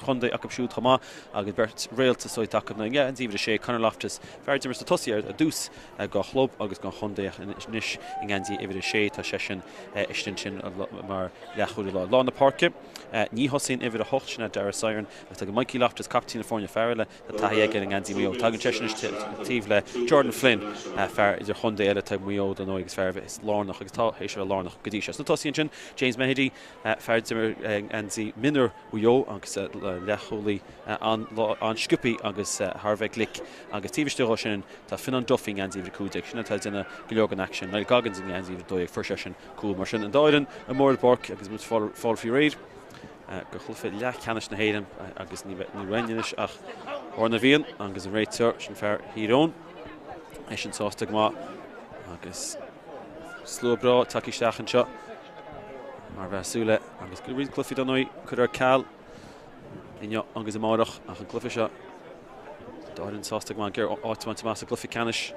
Chundé ach siú chama agus bert réalta soitach na an díomh sé Conor Loftus fearr sa tosí a dús go chlub agus go chundé níis in gandí idir sé tá sesin istin sin mar lechuúil lá na Páirce ní hosín idir a hochna de Sathairn agus go Michael Loftus captain fórne Fearle tá ag an gandí mí tá sesin tíh le Jordan Flynn fear idir chundé eile tá mí don nógus fear is lánach agus tá hééis lánach godí na tosín sin James Mahedy fearr an minar uo agus lecholaí an scupi agus Harvey Glick agus tíbhiste sin tá finan duffing an díomh cúdeach sinna tá duna golegan action na gagans in an díomh dóigh first sin cool mar sin an Daoile a mór Páirc agus mu fáil fiú réid go chulfa leach cheannis na hÉireann agus ní roiineis ach orna bhíon agus an réitear sin fearr hÍireann é sin sásta má agus slóbrá takeísteach anseo mar bheitsúla agus go riad clufií don nóid chud ar cáil Inne agus amárach ach an clufi seo Daoile sásta má gur áithaint más a clufi canis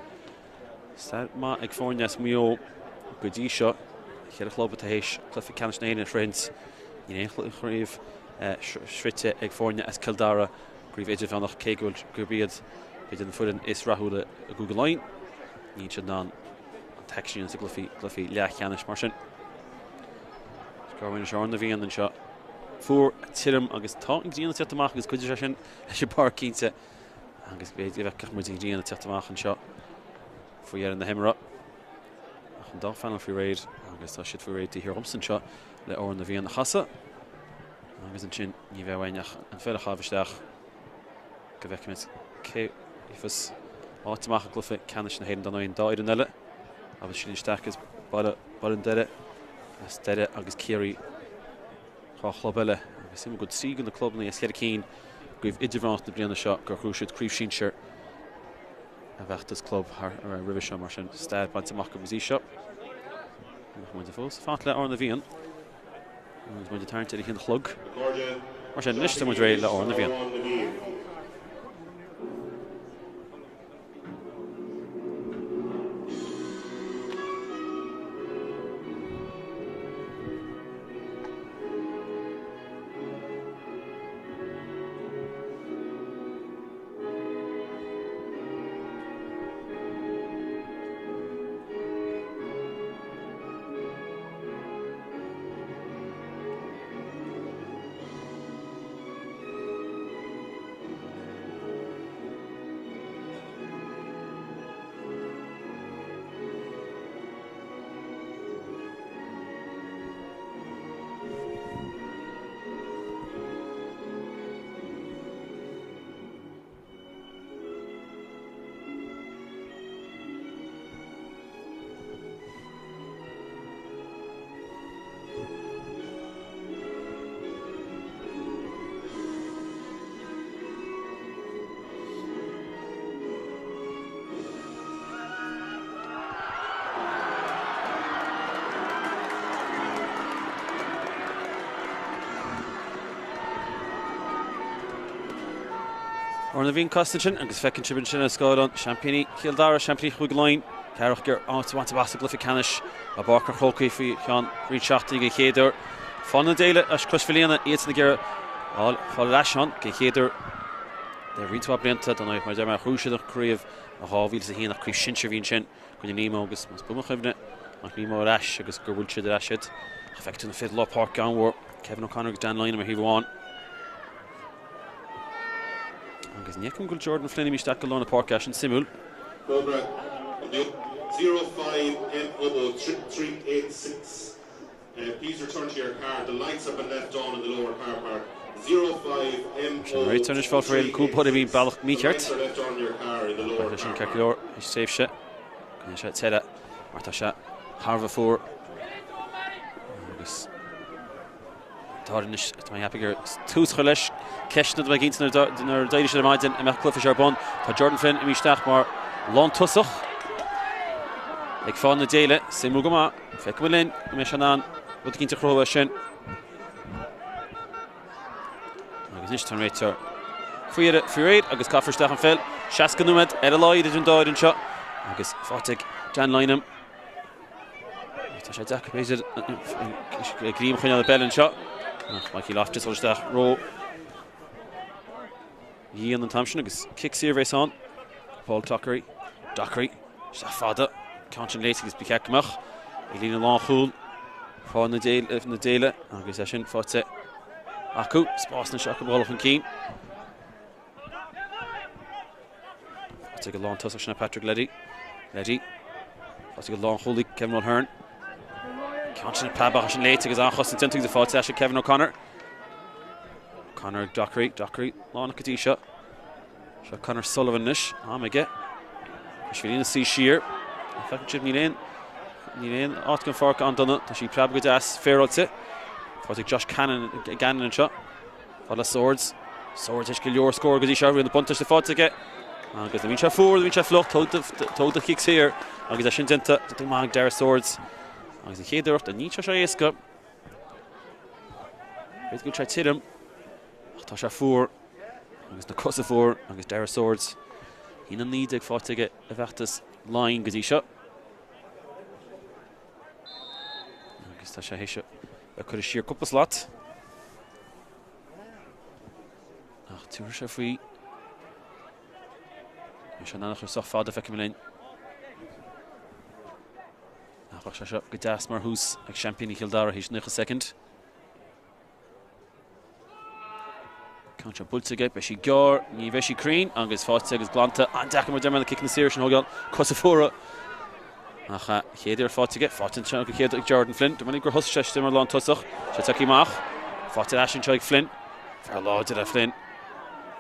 Sa má ag fórneas mío go dtí seo chéad a chlóba a hééis clufi canis na éana friends í chríomh srite ag fórne as Kildara gríomh Idirmheánach céúil gurbíad idir an fudan is rathúla a Google Line ní siad ná an teicisiún sa clufi leach canis mar sin Garhain seán na bhíon an seo Fuair tírim agus tá ag díana teachtamach agus cuidir sin sé Páirc cínte agus beidir bheith mu díana teachtamach an seo faoar an na himra ach an dá fanal fiú réid agus tá siad fiú réid hir omsan seo le ór na bhíon na chasa agus an sin ní bheithhaineach an féile chahabhaisteach go bheith mit ifas áitimach a glufa canis na hÉireann don éon dáidir eile agus sin isteach is bad an deire as deire agus céirí Chlub eile agus sim go trí an na clubna is chéad cín goibh Idirmheánach na bliana seo gur chrúisiid críomh sínsir a bheachtas club ar ribh seo mar sin staid baint amach go bhí seo muid a fós fát le orna bhíon muid a tarnta chin chlug mar sin níos muid ré le orna bhíon Orna bhíon costatin agus fecinn tribun sin a Scáileán Champíní Kildara Champíní chuig láin Cárthach gur áithaint basa glufa canis a barcar chócaí faoi chean rí seachtaí go chéidir Fána Daoile as Mhaoilíona iad na ggéire fáil leiseán go chéidir de rítá blianta don mar de mar chrúisiad a críomh a hábhíil sa híanach críomh sinse bhíon sin go nímó agus mas buma chuimne ach nímó leis agus gur bhúil siad leisiid a feictú na fid lá Páirc anmhór Kevin O'Connor agus Dan Lynam a híomháin agus nícum goil Jordan Flynn míisteach go lána Páirc sin simúl. 05M00386. Please return to your car. The lights have been left on in the lower car park. 05M00386. Right, turn is fall for him. Cool put him in Balach Meekert. Left on your car in the lower car park. Carcior, he's safe shit. Can shot Teda. Martha shot. Harva 4. Agus. Tarnish my happy girl. Two Scholish. Keshna the against the Daoile Maiden and Cliff Charbon. Jordan Flynn and Mishtach Mar Lon Tussoch. Like Fána Daoile, Simugama, Feckwilin, Meshanan, with the Craobh sin. Agus níos tan réitear. Fuair agus Caffrsteach an fel. Seaca nuad Edeláid idir an dáid an seo. Agus fáteigh Dan Lynam. Tá sé deach béidir grím chuine le bell an seo. Michael Loftus olsteach ró. Ian and Thompson agus kick here race on. Paul Dockery. Fada. Conscian late agus bicacmach. Elina Longford. Fá na Daoile agus sin fáte. Acu spás na seach ball an Keen. Take a long toss of Patrick Leddy. Fáte go Longford Kevin O'Hearn. Conscian Pabach and late agus achos and tintig the fáte Kevin O'Connor. Dockery, Lana Kadisha. Connor Sullivan nish. Amige. Shvilina see sheer. In fact, Jim Nilain. Otkin Fork on done it. She Prab Godas Fairoltse. For Josh Gannon and shot. For the swords. Swords kill your score. Kadisha in the punter the fought to get. Because the Mincha 4, the Mincha flock told the kicks here. Because I shouldn't enter the Mag Dara swords. Because the kid there off the Nietzsche Shayeska. Let's go try to hit him. Tasha 4, agus na Cosa 4, agus Dara swords. Hína nídig fátige a bheachtas line gadísha. Agus tá sé héise a chuir siar cúpla slot. Ach, túir sé faoi. Is sé nanach soch fáda feice mlein. Ach, sé sé go deas mar hús ag champion I Kildara hís nucha second. Contra Bultige, Beshi Gor, Ni Veshi Creen, Angus Fáte agus Glanta, and Dacam Derman kicking the series and Hogan, Cosafora. Acha, Héidir Fátige, Fáte Chunk Héidir Jordan Flint, the money Grahus Shestimmer Lon Tussach, Shataki Mach, Fáte Ashen Chug Flint, Fair Law did a Flint.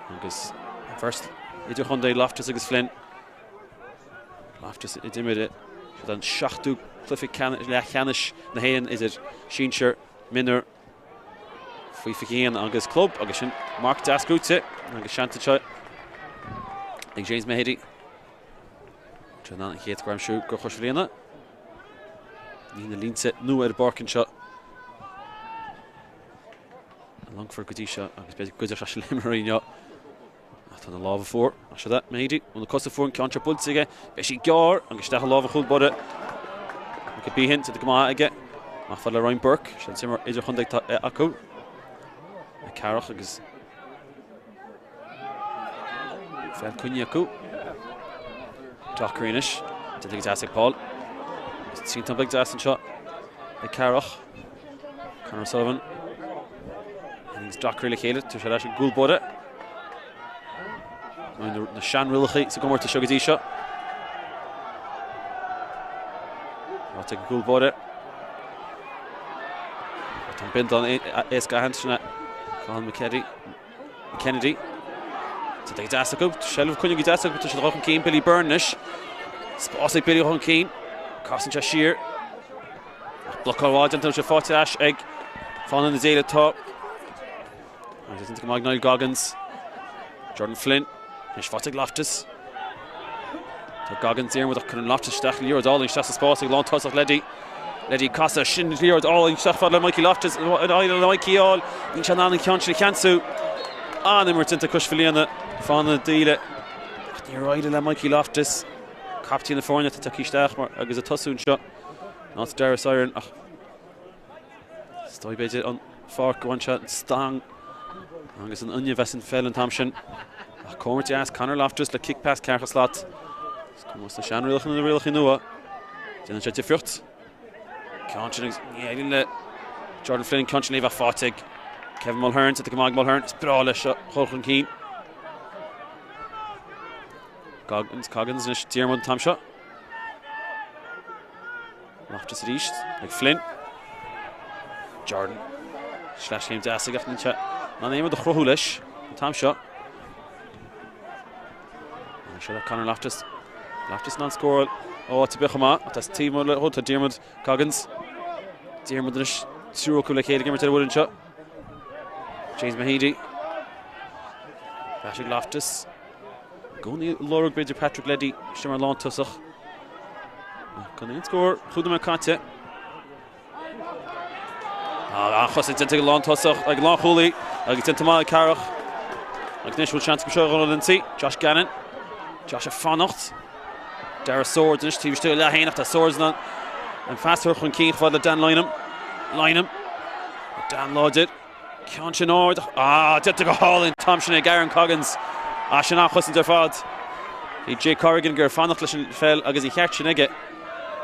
Angus first, Idir Hyundai Loftus agus Flint. Loftus Idirmheánach, then Shachtu, Cliffy Canish, Nahain is it Sheenshire, Minner. Fui Figian agus club agus sin Mark Dasgrúte agus Shantacha ag James Mahedy Trenan héad gram siú go Mhaoilíona Nína línte nu Barkin shot Longford Gadisha agus beidir goidir se limmeríneo Tá na láva 4 a se that Mahedy on the Cosa 4 contra Bultige Beshi Gar agus sta láva chuil bode go bíhin to the GAA aige má fa le Ryan Burke sin simmer idir Hyundai acu Cárthach agus Fel Cunyacu Dockery-ish to the Gatasik Paul seen some big das and shot by Cárthach Conor Sullivan and he's Dockery located to Ceárach a goal bode the Shan Rillachi so go more to Shugadi shot I'll take a goal bode bent on Eska Hansen Colin Kennedy to the Dasaco, Shell of Cunning Dasaco to Rohan Keen, Billy Burnish, Spórt Billy Rohan Keen, Carson Chashir, Block on Wad until she fought Ash Egg, falling the Daoile top. I just think Niall Goggins, Jordan Flynn, Nish Fáte Loftus. So Goggins here with a kind of Loftus Stachel, you're all in Shasta Spórt, long toss of Leddy Costa, Shin Leard, all in Stachel, Mikey Loftus, Mikey all, in Chanan and Kyanchli Kansu. And then we're into Mhaoilíona, Fánaithe, You're right, Mikey Loftus, Captain of Fánaithe to Takish Dachmar, agus a Tussoon shot. Not Ceárach. Stoi beide on Páirc one shot and Stang. Agus an Anya Vesson fell in Thompson. Cormac to ask Conor Loftus the kick past Cárthach slot. Kom was the Shan Rilch and the Rilch in Noah. Then it's a frucht. Conscience, yeah, Jordan Flynn, Conscience leave a Fáte. Kevin Mulhern to the Mag Mulhern. It's Brawley shot. Jordan Keen. Coggins and Diarmid Tom shot. Loftus at east, like Flynn. Jordan. Slash came to Asig in chat. On the name of the Crois, Tom shot. I'm sure that Conor Loftus. Loftus non score. Oh, it's a Bichama. That's team to Diarmid Coggins. Diarmid and Suro Kulakade game to the wooden shot. James Mahedy. Patrick Loftus. Going Laura Bridger, Patrick Leddy, Shimmer Lawn Tussach. Going to score. Chudum Kante. Achos it's into Lawn Tussach, like Lawn Holy, like it's into Mal Cárthach. Like Nish will chance to show on see. Josh Gannon. Josh Fánaithe. Dara swords, Nish TV still Lahain after swords now. And faster when Keith for the Dan line him. Dan Law did. Conscience Ord. Did to go haul in Thompson and Garen Coggins. Ashen Achos in fad. He J. Corrigan gur Fánaithe leis fel agus I cheart sin ige.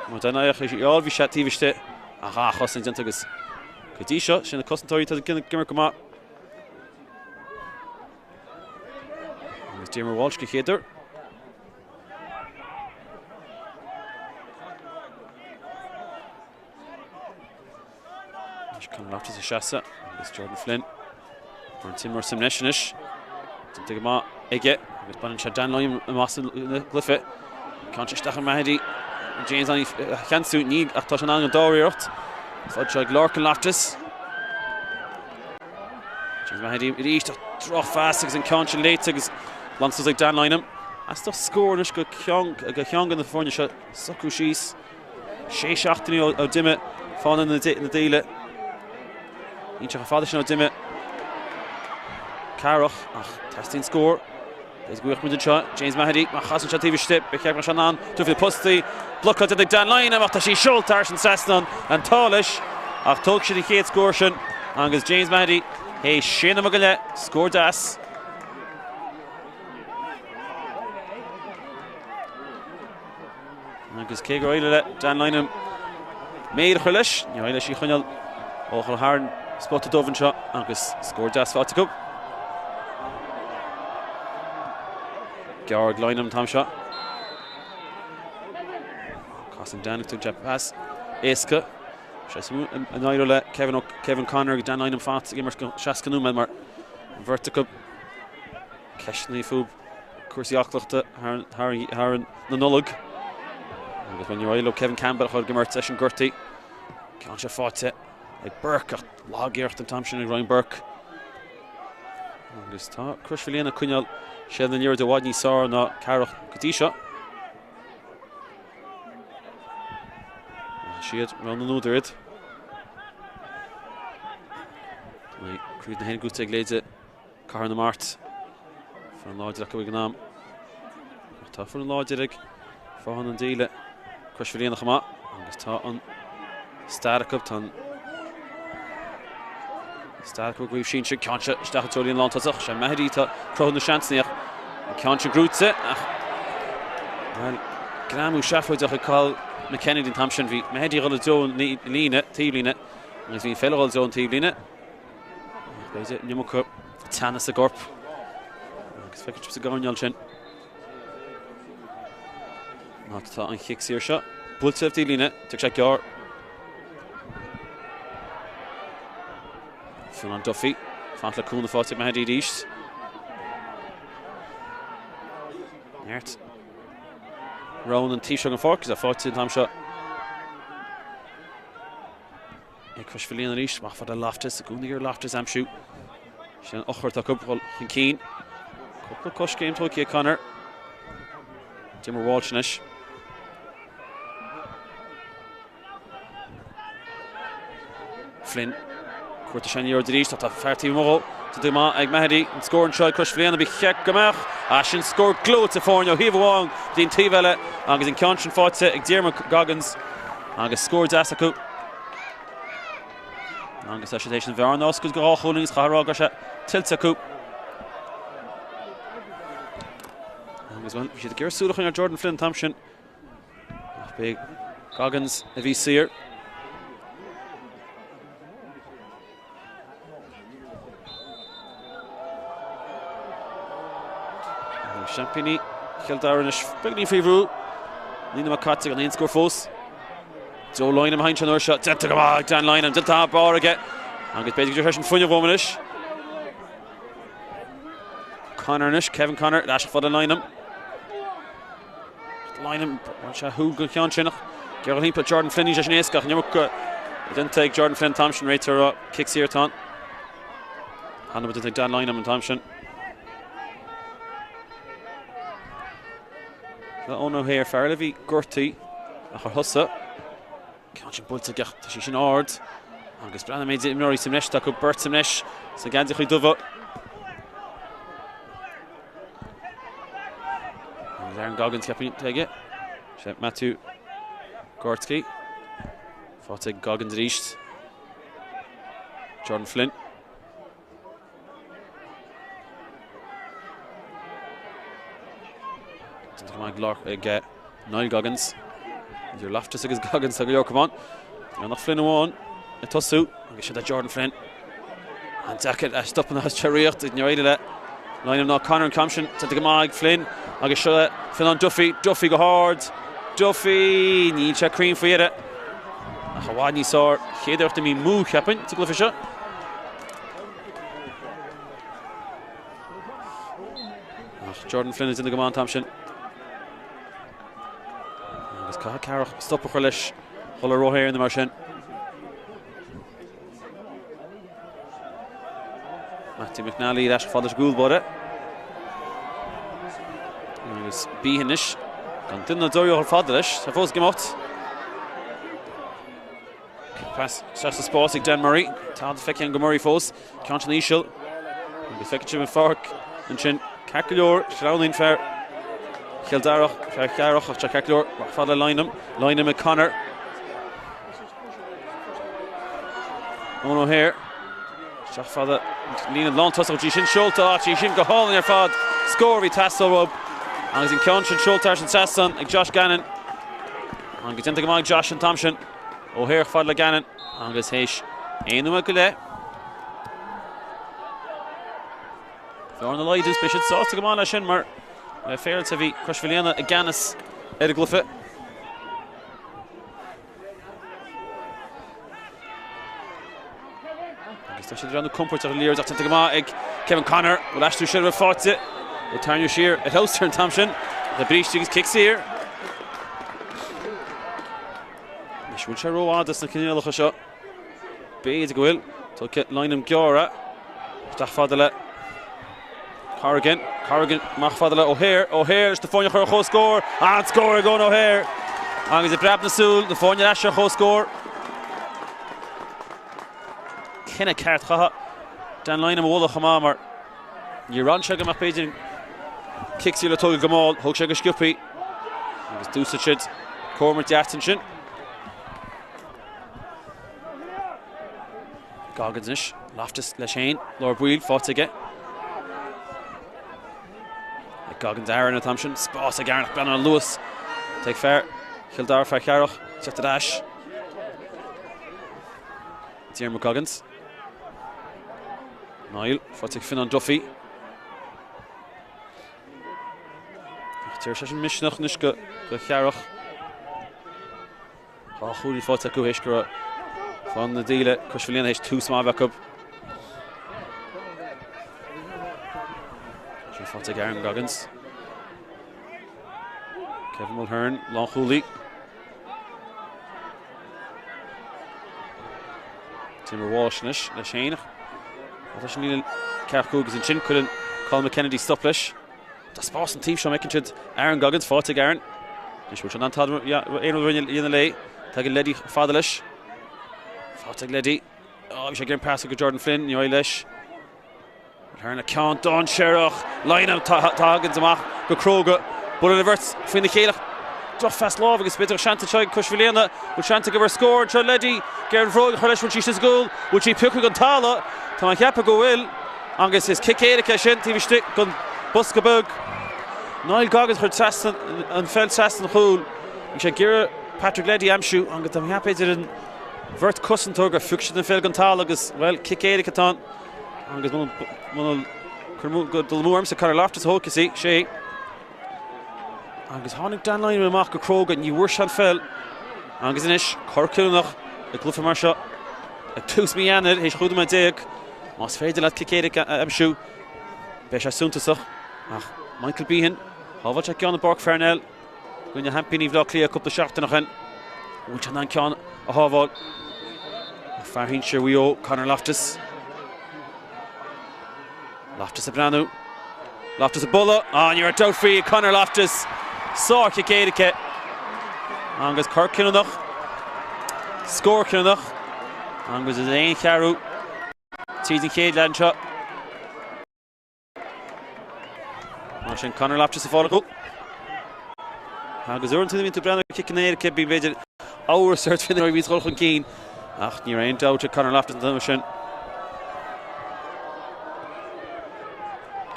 Má Daoile is all bhí sé tíbiste. Achos in agus. Gotí seo sin na cosantóirí tá gimar go má. Agus Diarmar Walsh go chéidir. Loftus a Shasa, agus Jordan Flynn. Or Timor Simneshinish. Dig ma ige, agus banan se Danloim a mas glyffe. Can't stach Mahdi. James on can't suit need ach tá an an dóirt. Fod se Lorcan Loftus. James Mahdi reached draw fast agus an can't late agus Lancers like Danloim. As toch scored is go Kyong in the fornia shot. Sokushis. Shea Shachtini o Dimmet. Fawn in the Daoile. Each of a father should dim it. Cárthach, testing score. There's good with the shot. James Mahdi, Machas and Shativi Stip, Bekek Mashanan, to the posty. Block out at the down line, and after she showed Tarsh and Sasnon and Talish. Ach Tolk should he scoretion. Angus James Mahdi, hey Shane Magale, scored das. Angus Kegoile, down line him. Made Hulish, Daoile she Hunyal, Ochel Harn. Spotted Doven shot, agus scored das fáte go. Georg Leinam tam shot. Costin Danik took jab pass. Eska. Shasu an Daoile Kevin Connor Dan Leinam fat gimmer Shaskanu mar vertical. Keshni fub. Kursi Achlachte Harn na nullig. Agus when Daoile Kevin Campbell had gimmer session Gurty. Can't she fáte. Like Burke, Loggeart and Thompson and Ryan Burke. Agus tá Mhaoilíona cúineal sé na níor de bhaid ní sár ná Cárthach gotí seo. Siad ran an údarid. Mai cruúd na hen gúta ag léide Carr na Mart. Far an láidir ac ag gnám. Tá far an láidir ag fáhan an Daoile Mhaoilíona chama. Agus tá an Ceárach tan Stark we've seen she can't Stachatolian Lantasach, she Mahdi to Crois na Chancneach, can't Grutze. Well, Gramu Shafo to call McKenna in Thompson v Mahdi on the zone Lina, Tivlina, and he's been fellow on zone Tivlina. There's it, Nimuko, Tanis a Gorp. Expect to go on Yalchin. Not to on kicks here shot. Bulls of Tivlina to check your. Fionn Duffy, Fantla Coon the fought at Mahdi East. Nert. Rowan and T-shirt and fork, because I fought in time shot. Mhaoilíona East, Mach for the Loftus, the Gooniger Loftus am shoot. She an Ochert a couple in Keen. Couple cush game to Kia Connor. Dimmer Walshnish. Flynn. Cuirta Shanior de East, a fair team mogul to do ma ag Mahdi and score and try Mhaoilíona be check gamach. Ashin scored glow to Forno Hiva Wong din Tivele agus in Conscian fought ag Diarmar Goggins agus scored Asaku. Agus Association Vernos could go holdings Charagasha Tiltaku. Agus one we should gear Sulach on Jordan Flynn Thompson. Big Goggins if he's here. Champini, Kildarnish, Bigny Fevu, Nina McCarthy on the score force. Joe Loynham behind Chanor shot, Zentagama, Dan Loynham, Delta Bar again. And get basic direction Funya Womanish. Connornish, Kevin Connor, Dash for the Loynham. Loynham, watch out who good Kian Chinach. Gerald Himpa, Jordan Flynn, Jashneskach, Yamuka. Didn't take Jordan Flynn Thompson, right to kicks here, Ton. Hannah didn't take Dan Loynham and Thompson. Ono here Farlevy Gurty a Hussa Can't Bulta get she's an ord Agus Brana made it Nori Simnesh Taku Bert Simnesh so Ganzi Duva Aaron Goggins kept take it Matthew Gortsky fought Goggins reached Jordan Flynn Niall Goggins. Your Loftus agus Goggins go leor come on. Nach Flynn amháin a tosú agus sé Jordan Flynn. An dacket a stop na Ceárach in Daoile. Line ná Conor an Camsin tá go maig Flynn agus se Flynn an Duffy go hard. Duffy ní se cream faoire. A chaád ní sár chéidir mí mú ceapin tu glyfa se. Jordan Flynn is in the Gaman Thompson. Agus Ceárach stop a leis Hulla Rohair in the Martian. Matthew McNally leis fáidir gúil bode. Agus bíhanis gan duine dóireoir fáidir leis sa fós gemacht. Pass stress Spórt Dan Murray. Tá feicean go Murray fós. Cant an ísisiil. Agus feicean Páirc an sin Caculor, Shrouding Fair, Kildarach, Ceárach, Caculor, Father Lineham and Connor. Ono here. Father Lena Long toss of Gishin Schulta, Gishin go hall in your fad, score with Tassel Rob. And he's in Conch and Schulters and Sasson, and Josh Gannon. And gets into the Josh and Thompson. O'Hare Father Gannon, and gets Heish. Ain't no Flor na Lloyd is bishop sauce to come on a shin mar fair to be Mhaoilíona aganis Glyfa. I guess around the comfort of the Lears after the Kevin Connor will actually should have fought it. Will turn your sheer at house turn Thompson. The British kicks here. Should share row on this Nakinil shot. Bade go took it line him Giora. Stafadele. Corrigan, Machfadala O'Hare, Stefania Church score, and score going O'Hare. And he's a Breathnach, the Fánaithe Asher score. Kinna Cárthach, Dan Lineham Wola Chamamar. You're Shagam Pagin kicks you the Tug Gamal, Hug Shagger Scuppy. He's Dusachid, Cormac Attention. Goggins, Loftus, Leshane, Lord Wheel, fought again. Goggins, Aaron and Thompson, Spórt again, Glennon Lewis. Take fair, Kildare for Ceárach, set the dash. Idirmheánach Goggins. Niall, for take Finn on Duffy. Pearse Mishnach Nishka, Ceárach. Chuli for take Uishkara. From the Daoile, Mhaoilíona has 2 small backup. For take Aaron Goggins. Kevin Mulhern, Longfort. Timber Walshnish, Leshane. Leshane Cárthach is in chin, couldn't call McKennedy stoplish. That's Boston team show making it. Aaron Goggins, for take Aaron. Nish which on Todd, yeah, in the lay. Tag a lady, Fatherlish. For take lady. Oh, we should get past Jordan Flynn, Daoile. Turn a count on Ceárach, line up Goggins amach go Craobh, but it reverts between the Ceárach. Just fast love against Peter Shanta Chai Mhaoilíona, will Shanta give her score, Lady, Garen Frog, Hurlish when she's goal, which he pick on Tala, Tama Kappa go will, Angus his kick Erika Shin, TV stick, gun Buskabug. Niall Goggins heard Sasson and felt Sasson Hole, and she gira Patrick Lady Amshu, Angus Tama Kappa didn't vert Cusson Toga, Fuction and Fel Gontala, well, kick Erika Ton. Angus one go the Moorms to Conor Loftus Hulk you see she Angus Honig Dan line with Mark Craobh and you wish on fell Angus inish Corculnach a Glyfa Marsha a Tus Mianid his Hudma Deig Mas Fedel at Kikedic Amshu Besha Suntasach Michael Behan Hava check on the Bork Fernell when you hampin Eve Lockley a couple of shots in which and then can a Haval Farhin Sherwio Conor Loftus Loftus a Branu, Loftus a Bulla, and you're a doubt free, Conor Loftus, Sork Kikedic, Angus Kirk Killenach, Score Killenach, Angus is an Caru, Teasing Cade Landshot, Marshall Conor Loftus a follow. Angus Urn to them into Branu, kicking the air, being vigil, our search for the Revis Rolchan Keen, Ach, you're ain't out to Conor Loftus and the machine.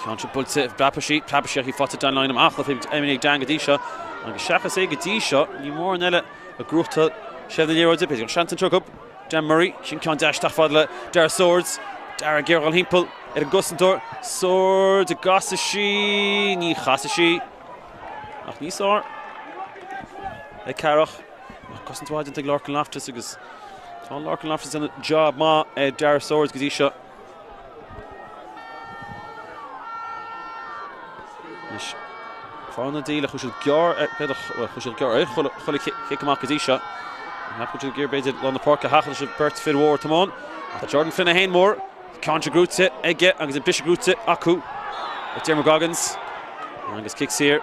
Ceantra bulsa Blapashi hí fáte down line am achlach him Emily Dan Gadisha agus Seachas é Gadisha ní mór nelle a grúta Sheffield Euro dip is Shanton truck up Dan Murray sin cean daistach fadla Dara Swords Dara Gerald Himpel ar an Gusantor Swords a gasa sí ní chasa sí ach ní sár le Cárthach Gusantor didn't take Larkin Loftus agus tá Larkin Loftus in a job ma Dara Swords Gadisha Fánaithe chuisiil gear chuisiil gear chuile chéicamach Gadisha chuisiil gear beidir le na Páirc a hachal se Bert Fidwar tamán Tá Jordan Flynn a hain mór Ceantra grúte ige agus an Bishop grúte acu Idirmheánach Goggins agus kicks here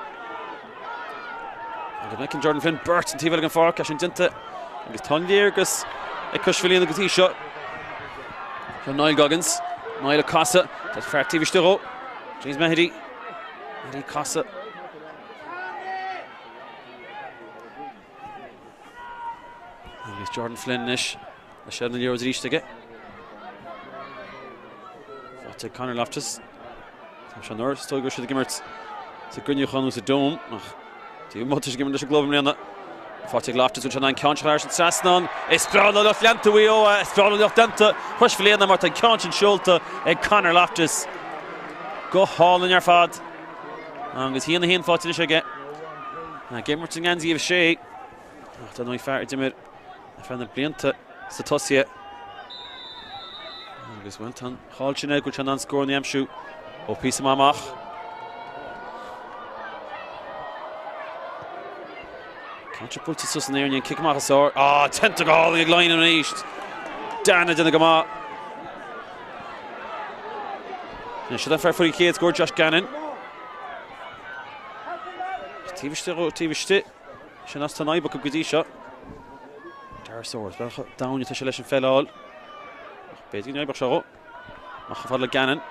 agus mecin Jordan Flynn Bert an tíbhil an Páirc sin dinta agus Tonlier agus Cusfilíon agus Gadisha Niall Goggins Niall Casa Tá fear tíbhistúró James Mehdi Casa agus Jordan Flynn ish le sé an euros ríiste fáte Conor Loftus Tá sé nuair stoigur se gimmert sa grinneúchanú sa dóm ach tí mutas gimmert leis a globam léana fáte Loftus ús an ceantra sin trasnan is sprála lecht leanta BEO sprála lecht leanta chuis léana mar tá ceantin siúlta ag Conor Loftus go hálan ar fad agus híana híon fáte leis aige gimmert an gansaí a sé ach tá nó fear dimir a fanna blianta sa tosia agus bhaint an cháiltine go an scór na amsú ó písa amach Ceantra pulta sus an éirne kick amach asár tenta gáil ag lein an éist Dana duna go má si an fear fuí chéad scór Josh Gannon tíbiste sin as tá naibach go Gadisha Dara Swords down tá sé leis an felláil beidir naibach seo ach fad le Gannon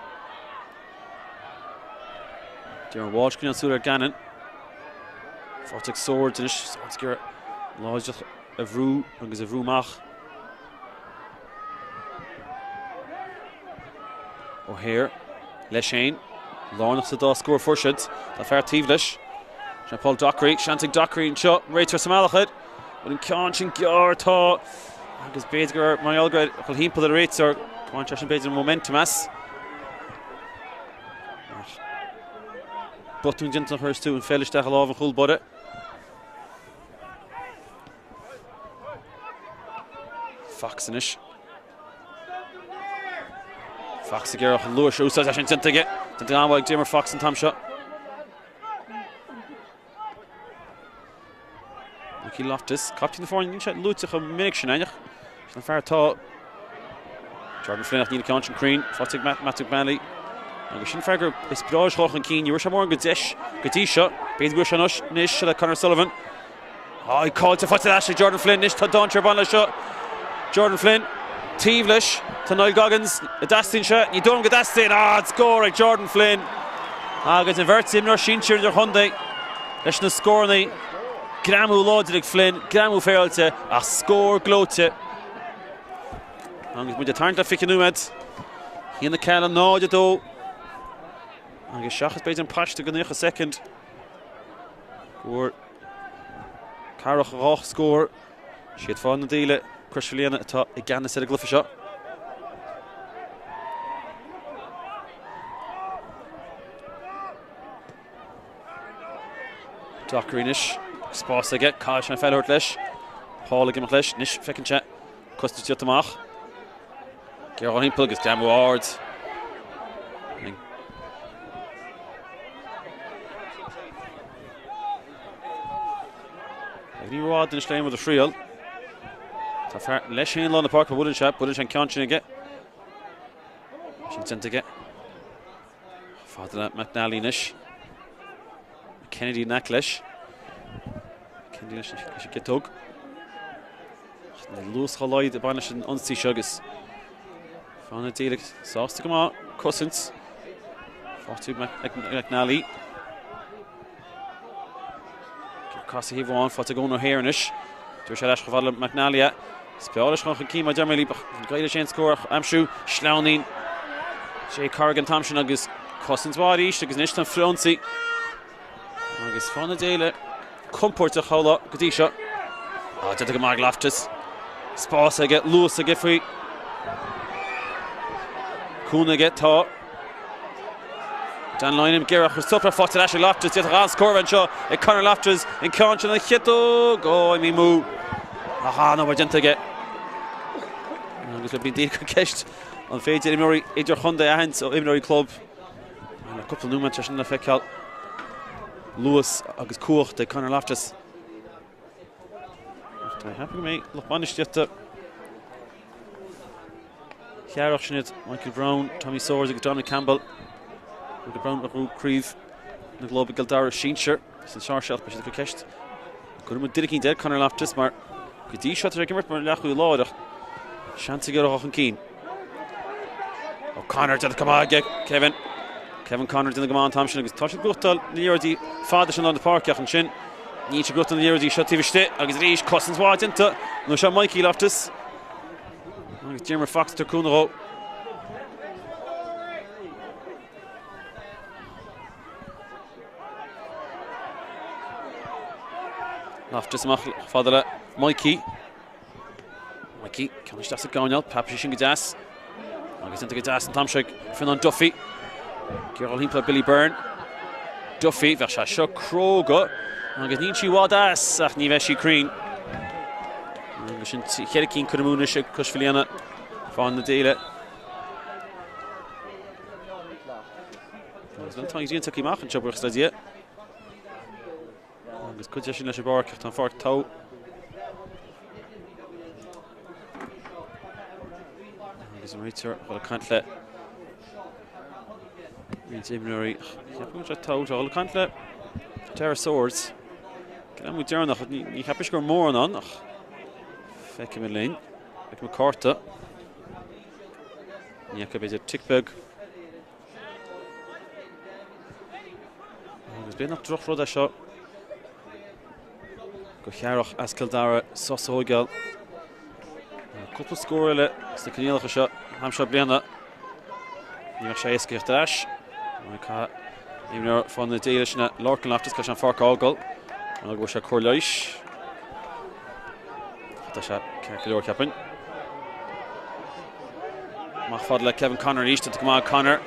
Dí an bháil scrín an súr ar Gannon fáteach Swords inis gur láideach a bhrú agus a bhrúmach ó héir le Shane lánach sa dá scór fursiid tá fear tíomh leis Paul Dockery, Shantig Dockery and shot Rachel Samalachid. But in Canchin Gyarta agus Bedgar Mhaoilíona chuil hímpel a réitir Canchin sin Bedgar momentum as. Butún dinta hers tú an féilisteach a lábh an chúl bode. Fox inish. Fox a ggéireach an luas úsáid sin dinta ige. Dinta anmhaig Dimmer Fox an tamseo. Mickey Loftus, captain the foreign, you lúteach a minic sin einach. Sin fear tá Jordan Flynn ní Canchin Crean, fáteach Matthew Manley. Agus sin fear is bráis chloch an cín, you were mór an Gadisha, beidir buis an nish le Conor Sullivan. He called to fáte Ashley Jordan Flynn, nish tá Don Trabon le seo. Jordan Flynn, tíomh leis, tá Niall Goggins, a dastain seo, ní dún go dastain, score ag Jordan Flynn. Agus an bheirt imnar sinseir ar Hyundai, leis na scórnaí. Gramú láidir ag Flynn, gramú féilte, a scór glóte. Agus muid a tarnta ficinúid, híana na ceann náide dó. Agus seachas beidir an paiste go nuach a second. Gúir Cárthach rách scór, siad fáin na Daoile, Cruisfilíona atá i gceanna sé a glufa seo. Dockery-nish. Spórt cáil sin fellúirt leis Pála gimach leis níos fecinse costas tíocht amach Gerald Himpel agus Damú Ard ní rád in sléim a frial Tá fear leis sin lá na Páirc bhfuil sin ceantin aige sin tinta aige fáilte McNally-nish Kennedy Knack leis Kennedy is a getog. Lús chaláid a baine sin ansaí segus. Fánaithe sásta go má cosint. Fáú McNally. Casa hí bháin fáte gón ó hÉireann. Dúir sé leis go bhfuil McNally. Speálas chu címa Dermily gaiile sé scór amsú Slánaín. Sé Cargan Thompson agus Cousins Wadish, agus Nishtan Fronsi. Agus Fánaithe, Comport a Chola, Gadisha. Oh, did the Mag Loftus. Spórt get Lewis a get free. Kuna get taught. Dan Lynham Ceárach was tougher fought to Ashley Loftus. Yet a score and show. A Conor Loftus in Concha and Hito. Go, I mean, move. Aha, no, we're going to get. Agus le bín dícha ceist an féidir imóí idir chunda ahans ó imóí club. A couple of nuamantas sin le feiceáil. Lewis agus Cuach de Conor Loftus. Tá happy go mé le banisteachta. Ceárach sinad Michael Brown, Tommy Swords agus Dominic Campbell. Michael Brown a Craobh na Globe Gildara Sheenshire. San Searshell be le ceist. Gur mu diricín dead Conor Loftus mar go dí shot ar gimmert mar leachú láideach. Chance go off an keen. Oh, Connor did come on, Kevin Connor did come on. Thompson agus touched gotal neardi father on the park and shin. Need to go to neardi shot TV state. Agus reach Cousins wide into. No shot Mikey Loftus. Agus Jimmer Fox to Kunro. Loftus mach father Mikey, can we start it going out? Papishin Gadas. I get into Gadas and Tomshik. Finan Duffy. Gerald Himpla Billy Byrne. Duffy, Versha Shuk Craobh. I get Ninchi Wadas. Ach, Niveshi Crean. I get Hériann Kudamunish, Mhaoilíona. Fánaithe. I was going to take him off and Chubber Stadia. I was good to see Bark on Fort Toe. Richard, well, I can't let Idirmheánach. Yeah, Toe, I can't let Terra Swords. Get on with Idirmheánach. You have to score more on. Fake him in lane. Like McCartha. Yeah, could be a tickbug. There's been enough drop for that shot. Go Ceárach as Kildara, Sathairn. Couple of score the Canadian shot. Hampshire Breathnach. You must say it's good dash. Even though from the Daoile shna Lorcan Loftus because I'm far goal. I'll go shot Crois. That shot Cárthach captain. Mach Kevin Connor east to come on Connor.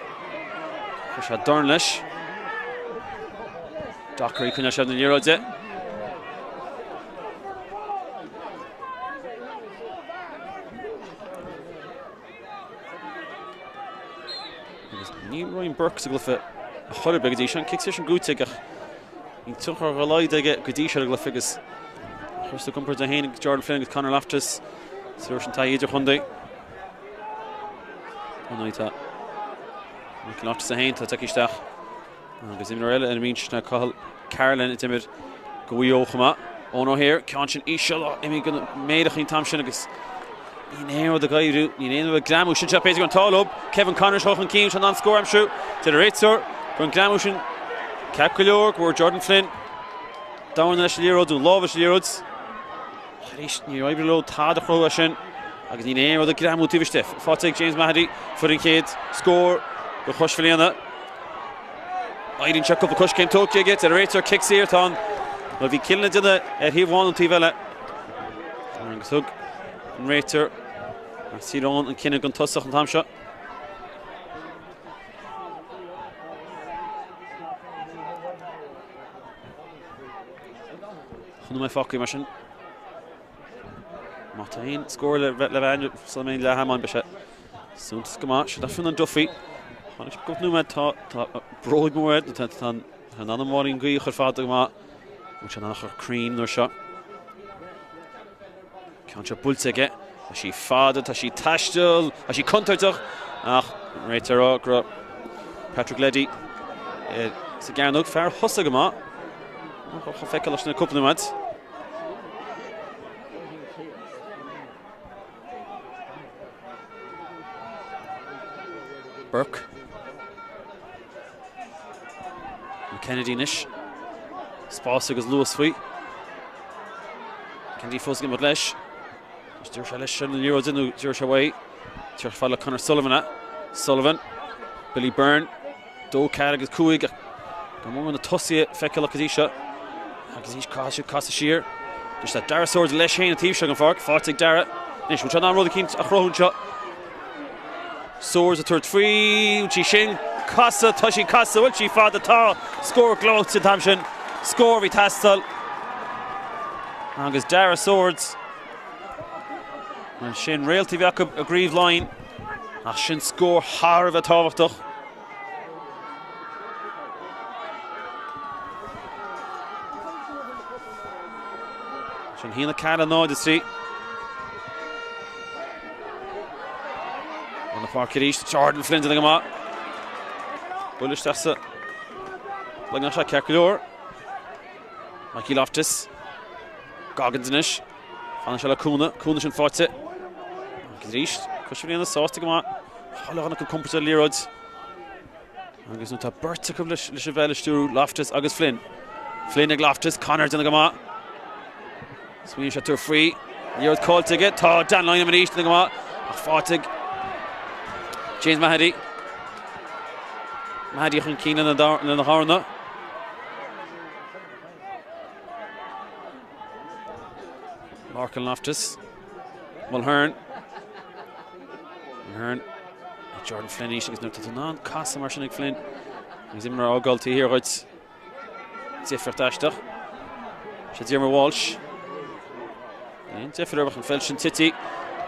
Shot Durnlish. Dockery couldn't shot the Euros it. Ryan Burke's a glyph a hundred big edition. Kicks it from Gutig. He took her relied to get Gadisha glyph figures. First to come for the Hain Jordan Flynn with Conor Loftus. Solution tie either Hyundai. Fánaithe. Michael Loftus the Hain to take his staff. Agus Imrella and Minchna call Carolyn Timid Guio Khama. Oh no here. Conscience Ishal. Imi gonna made a clean Thompson agus. You know the guy you know the Glamoushin chap is going tall up. Kevin Connor's holding keen to non score I'm sure. To the right sir. From Glamoushin. Capculor or Jordan Flynn. Down the national Euro do love the Euros. Harish you know below Tad the Croatian. Agus you know the Glamour TV Steph. Fatih James Mahdi footing kid score the Mhaoilíona. I didn't check up the push came Tokyo get to the right sir kicks here ton. Will be killing it in the he won on Tivella. And Hug and Rater. Siron and Kinnig on Tussach and Hampshire. Hunde my fucking machine. Martin score Levan Salmain Lahamon Bishet. Soon to come out. Should have found Duffy. Hanish got no man taught broad more at the tan another morning gui father ma which another cream no shot. Can't you bull take it? As she fathered, as she tashtel, as she countered. Rater Patrick Leddy. It's a garnook fair Hussagama. Feckalish in a couple of minutes. Burke. Kennedy-nish. Spórt agus Lewis Fui. Kennedy Fosgin with Lesh. There's Lesh and the Euros in Jersey away. There's Conor Sullivan. Billy Byrne. Dó Cearach agus Cúig. Go mór na tosaí feiceal agus ísio. Agus ís casa siar. Dus that Dara swords leis héin a tíb se an farc. Fáirteigh Dara. Nis, which an rud a cínt a chróhann seo. Swords a tuairt free. Tí sin casa, tá sí casa. Bhfuil sí fad atá. Scór glót sa tam sin. Scór bhí tastal. Agus Dara swords. An sin réaltaí bheach a gríomh line. A sin scór thar bheith tábhachtach. Sin hína cara náid is trí. An na Páirc ríist, Jordan Flynn in ma. Bullish tasa. Lang se ceir leor. Mikey Loftus. Goggins in ish. Fánaithe le Cúna sin fáte. Agus ríist, cosisiú na sásta go ma. Hála anna go compúta líróid. Agus nú tá Berta go leis a bheile stúrú Loftus agus Flynn. Flynn ag Loftus, Connor in go ma. Sweeney shot to free. You're called to get. Tá Dan line in east. A Fáirteigh. James Mahady. Mahady chun cín in the Harna. Larkin Loftus. Mulhern. Jordan Flynn is nu to non Casa Marshall Flynn. He's in our goal to here. It's Ziffer Dashtach. Shadirma Walsh. Ziffer over from Felshon Titi.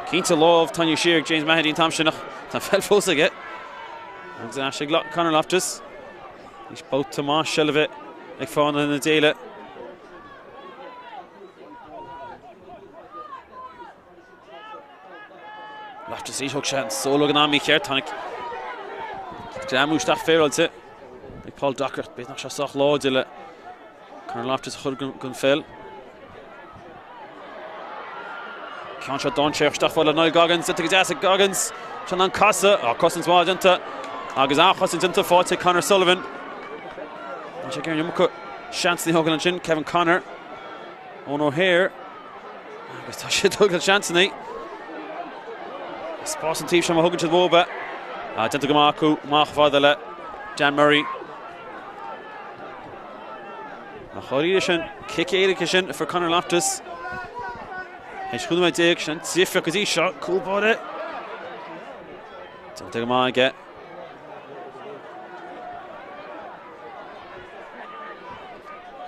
Keen to love Tanya Shear, James Mahady and Tom Shinach. Tom Felfos again. And Ashley Connor Loftus. He's both Tomas Shelvit. Like Fánaithe and the Daoile. Loftus is hook shot. Solo gan me here. Tonic. Jamush that fair also. Like Paul Docker. Breathnach shot soch law Daoile. Connor Loftus chud gun fell. Can't shot down chair stuff for Noel Goggins. Into the Goggins. Shannon Casa. Cousins was into. Agus Cousins into Fáirteigh Conor Sullivan. And check here. Yumuka. Chance the Hogan and Chin. Kevin Connor. Ono here. Agus tá shit Hogan chance ni. Spórt and Tíb Shama Hogan to the Woba. Denta Gamaku. Mach Fadala. Jan Murray. Mhaoilíona kick Éireann for Conor Loftus. He's good with Dick, and Ziffer because he shot cool about it. Don't take him on again.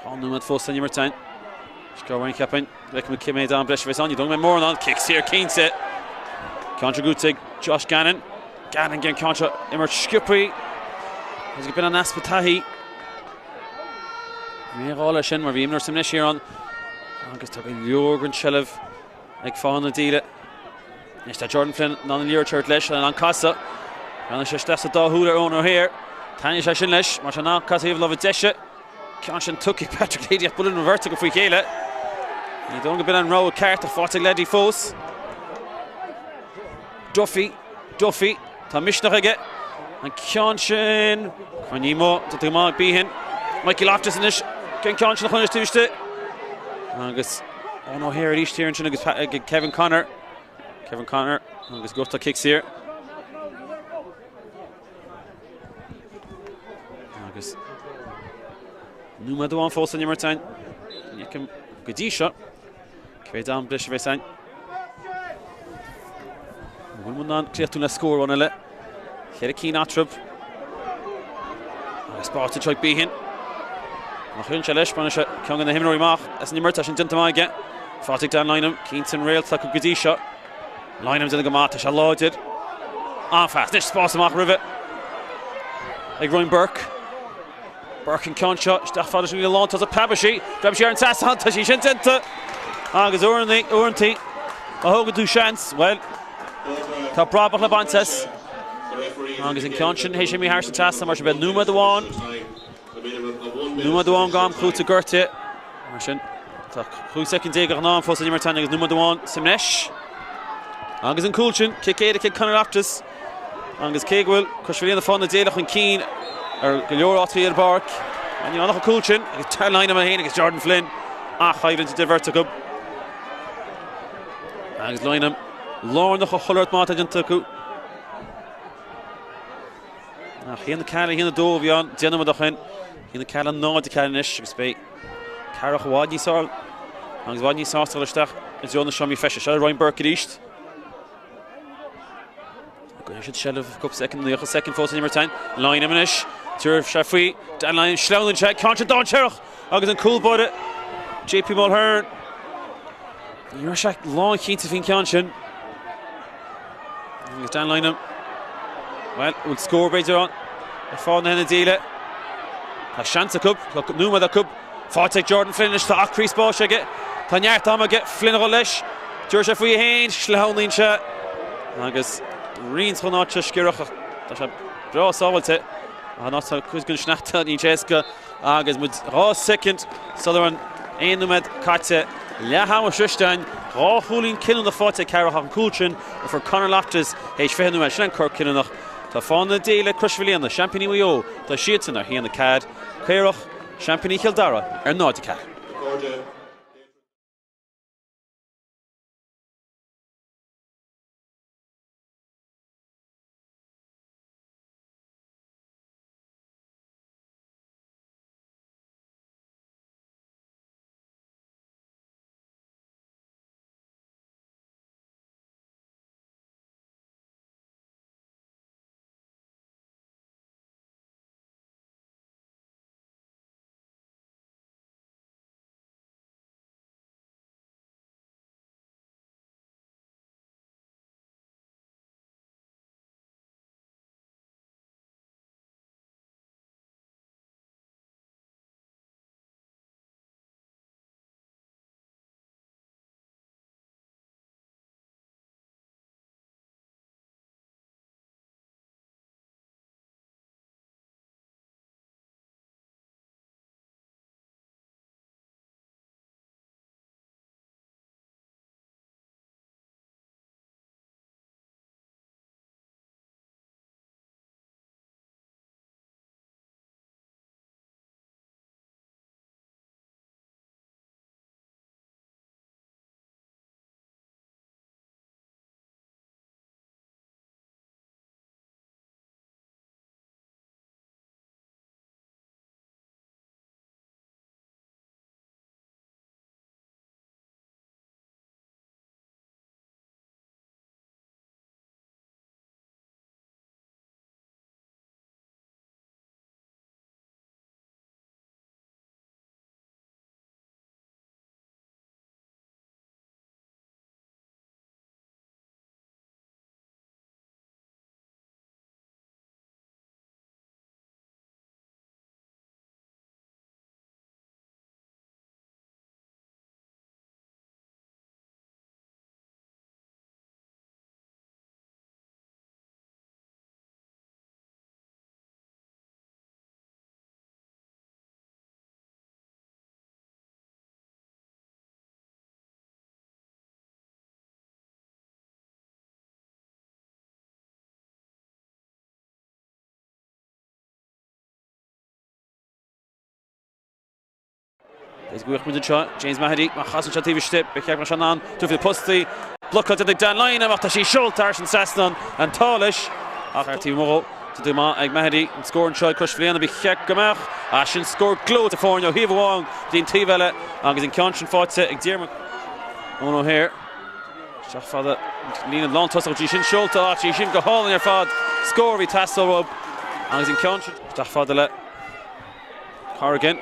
On the first time, time. Just go around capping. Like we came down, bless your on. You don't make more on kicks here. Keen set. Contra good take. Josh Gannon. Gannon again. Contra. Immer Skippery. Has been on Aspatahi. Meer all a shin. We're even some this here on. Agus talking Jorgen Shelev. Like Fánaithe Daoile. Yes, that Jordan Flynn non Lear Church leis and on Casa. And it's just that's a Daoile owner here. Tanya Shin leis. Marshana Casa have loved Desha. Canshin took it Patrick Lady at Bullen vertical for Peile. You don't get on row Cárthach Fáirteigh Lady Fós. Duffy. Tá Mishnach again. And Canshin. Conimo to the mark behin. Mikey Loftus in this. Can Canshin the Tuesday. Agus no here at East here and agus Kevin Connor. Agus Gusta kicks here. Agus Numa the one false in your time. You can good shot. Carry down Blish Vesan. One man clear to score on a Here a keen atrub. Spórt to try behin. Nachhún se leis ban se ceann na himnoí mach as ní murta sin dinta mai ge. Fáirteigh Dan Lynham, Keaton rail tuck go dí seo. Lynham's in the gamata se láidir. Fast, nis spás amach ribh. Ag Ryan Burke and ceann seo, isteach fáidir sin lán tas a Pabashi. Pabashi an sasan tá sí sin dinta. Agus uirintí. A hógan tú chance, well. Tá brabach le bantas. Agus in ceann sin hééis sin mí háir sa tasa mar se bheith Numa the one. Numa the one gone close to Gertie. Martin. Tak. Who second day got on for Senior Tanning is Numa the one. Simnesh. Angus in Coolchin. Kick Conor Loftus. Angus Kegwell. Crois the fun the Daoile and Keen. Or Galeor Otty at Bark. And you know Coolchin. Turn line of Mahane against Jordan Flynn. Hive into the vertical. Angus Lynham. Lorne the Hullert Mata Jantaku. Hí na Cala hí na dómh déanam a dochin. Hí na Cala náid de Calanis agus bé Cárthach bhád sáil agus bhád sáil isteach is Jóna Seomí feise se Ryan Burke ríist. Go should shell of cup second photo number 10 line imish Turf Shafui down line Schlowlin check Contra Don Ceárach agus an cool bud it JP Mulhern you're shack long keen to fin Conshin down line him well we'll score later on the Fánaithe Daoile a chance cup look Numa the cup Fáirc Jordan finish to Crease ball shake Tanyar Tama get Flynn Rollish Turf Shafui Hain Schlowlin check agus Reens van Archer Ceárach dat is bra sáilte a not cos gon snachta ní Jessica agus mud rá second Sathairn einumad Carte le ha Shustein rá hulín kin the Fáirc Ceárach an Coolchin for Conor Loftus héis fehnumad Shan Kirk Kinnach tá Fána Daoile Mhaoilíona Championí BEO tá siatna hí an cad Ceárach Championí Kildara nád cad Is gwych mynd yn shot, James Mahdi, mae chas yn shot TV stip, bechag mae Shannon, dwi'n fydd posti, blocad yn dan line, a macht si Schult ar sy'n sesnon, yn talish, ach ar tîm mol, to do ma, ag Mahdi, yn sgor yn shot, Mhaoilíona bechag gymach, a sy'n sgor glo to ffornio, hif o wang, dyn tifele, ag yn Conshin Fáirc, ag Idirmheánach, ono here, Siach fada, lína long toss o Gishin Schult, a Gishin go hall in your fad, score vi tasso rob, ag yn Conshin, Siach fada le, Corrigan,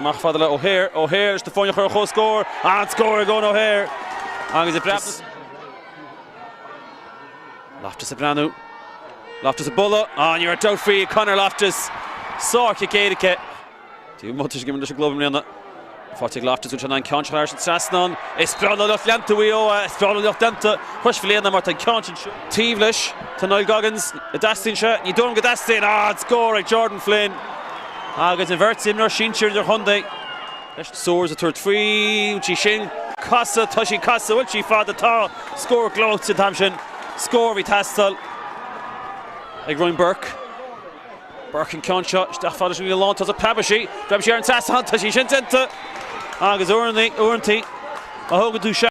mach fadala O'Hare is the phone your score and score going O'Hare and he's a Breathnach Loftus a Branu Loftus a Bulla and you're a doubt free Conor Loftus Sork Gaedike two much given the glove Mhaoilíona Fáirc Loftus which an Conshin Sasnon is Spórt of Lenta Spórt of Lenta Mhaoilíona Martin Conshin Tivlish to Niall Goggins a Dastin shot you don't get Dastin and score Jordan Flynn agus inverts in Shincher der Hyundai. Soars a third free. Shin Casa Tashi Casa. Will she fad the tar? Score close to Tamshin. Score vi Tastal. Ag Ryan Burke. Burke and Concha. Stach fad is really long. Taz a Pabashi. Pabashi and Tassan. Tashi Shin Tenta. Agus Ornti. A hogan to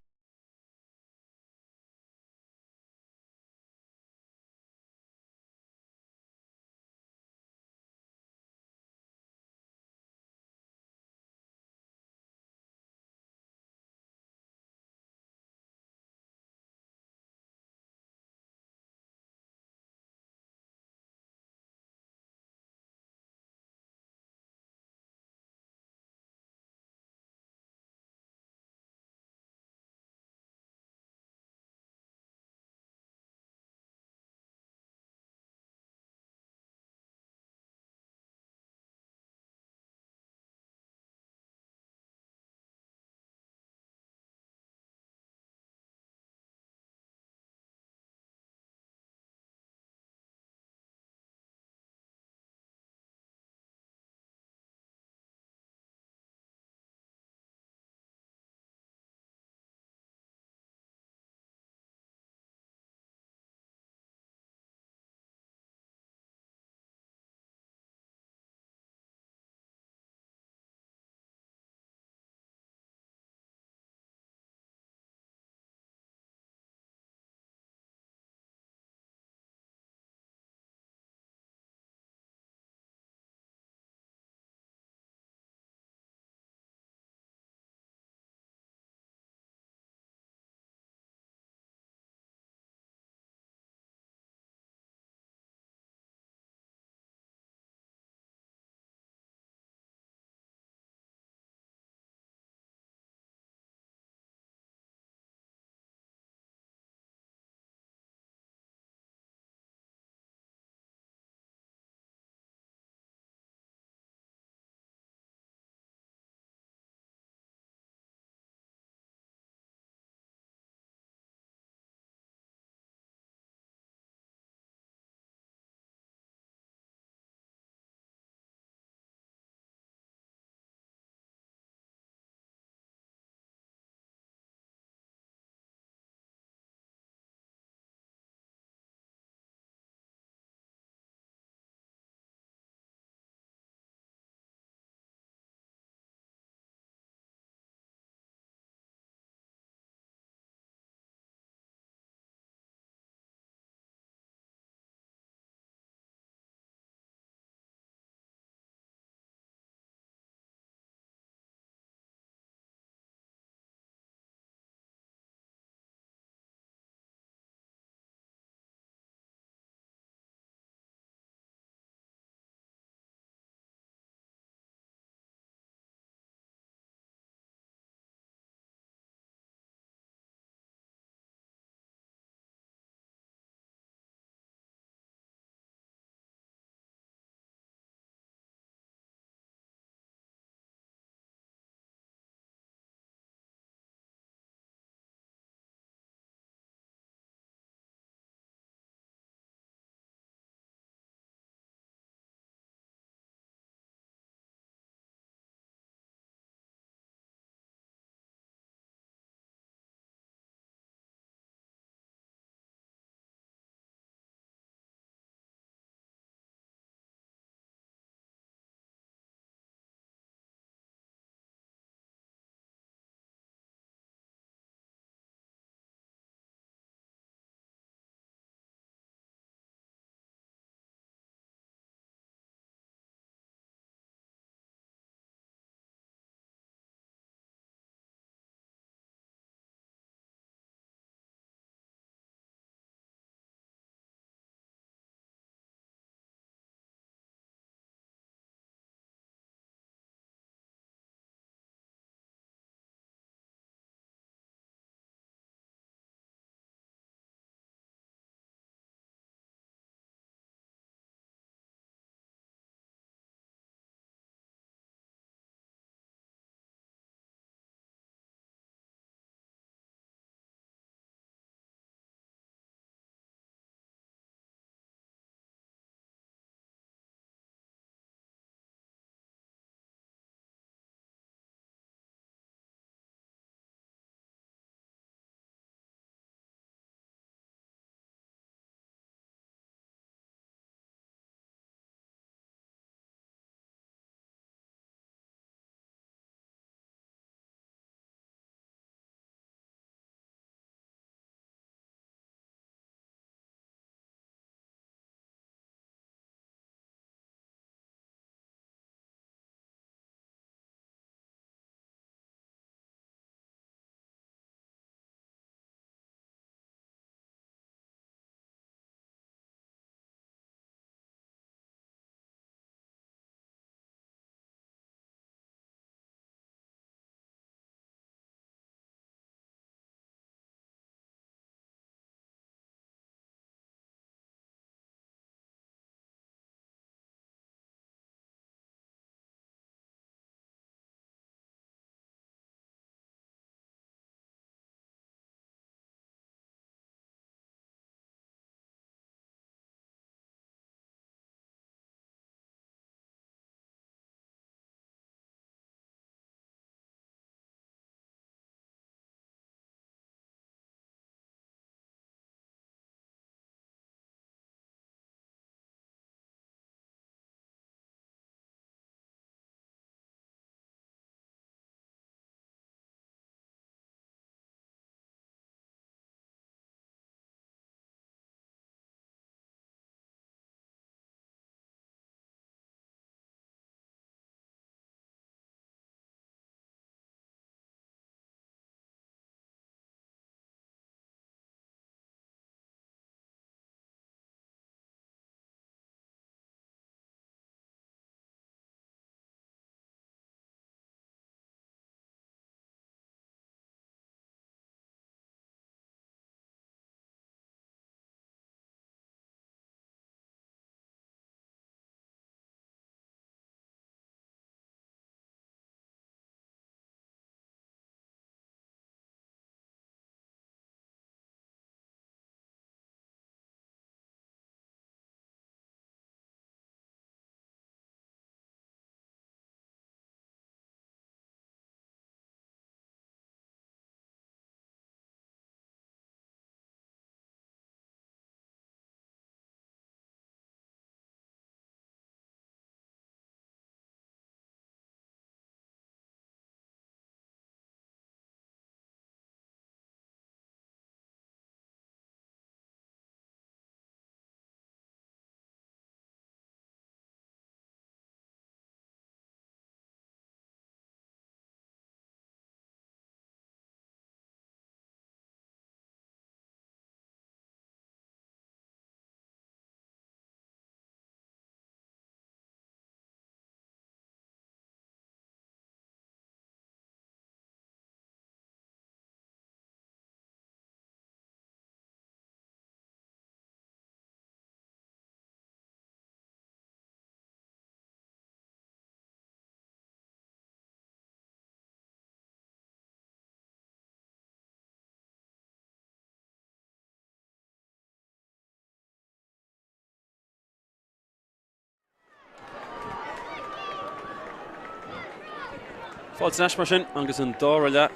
Fáilte neis mar sin agus an Daoile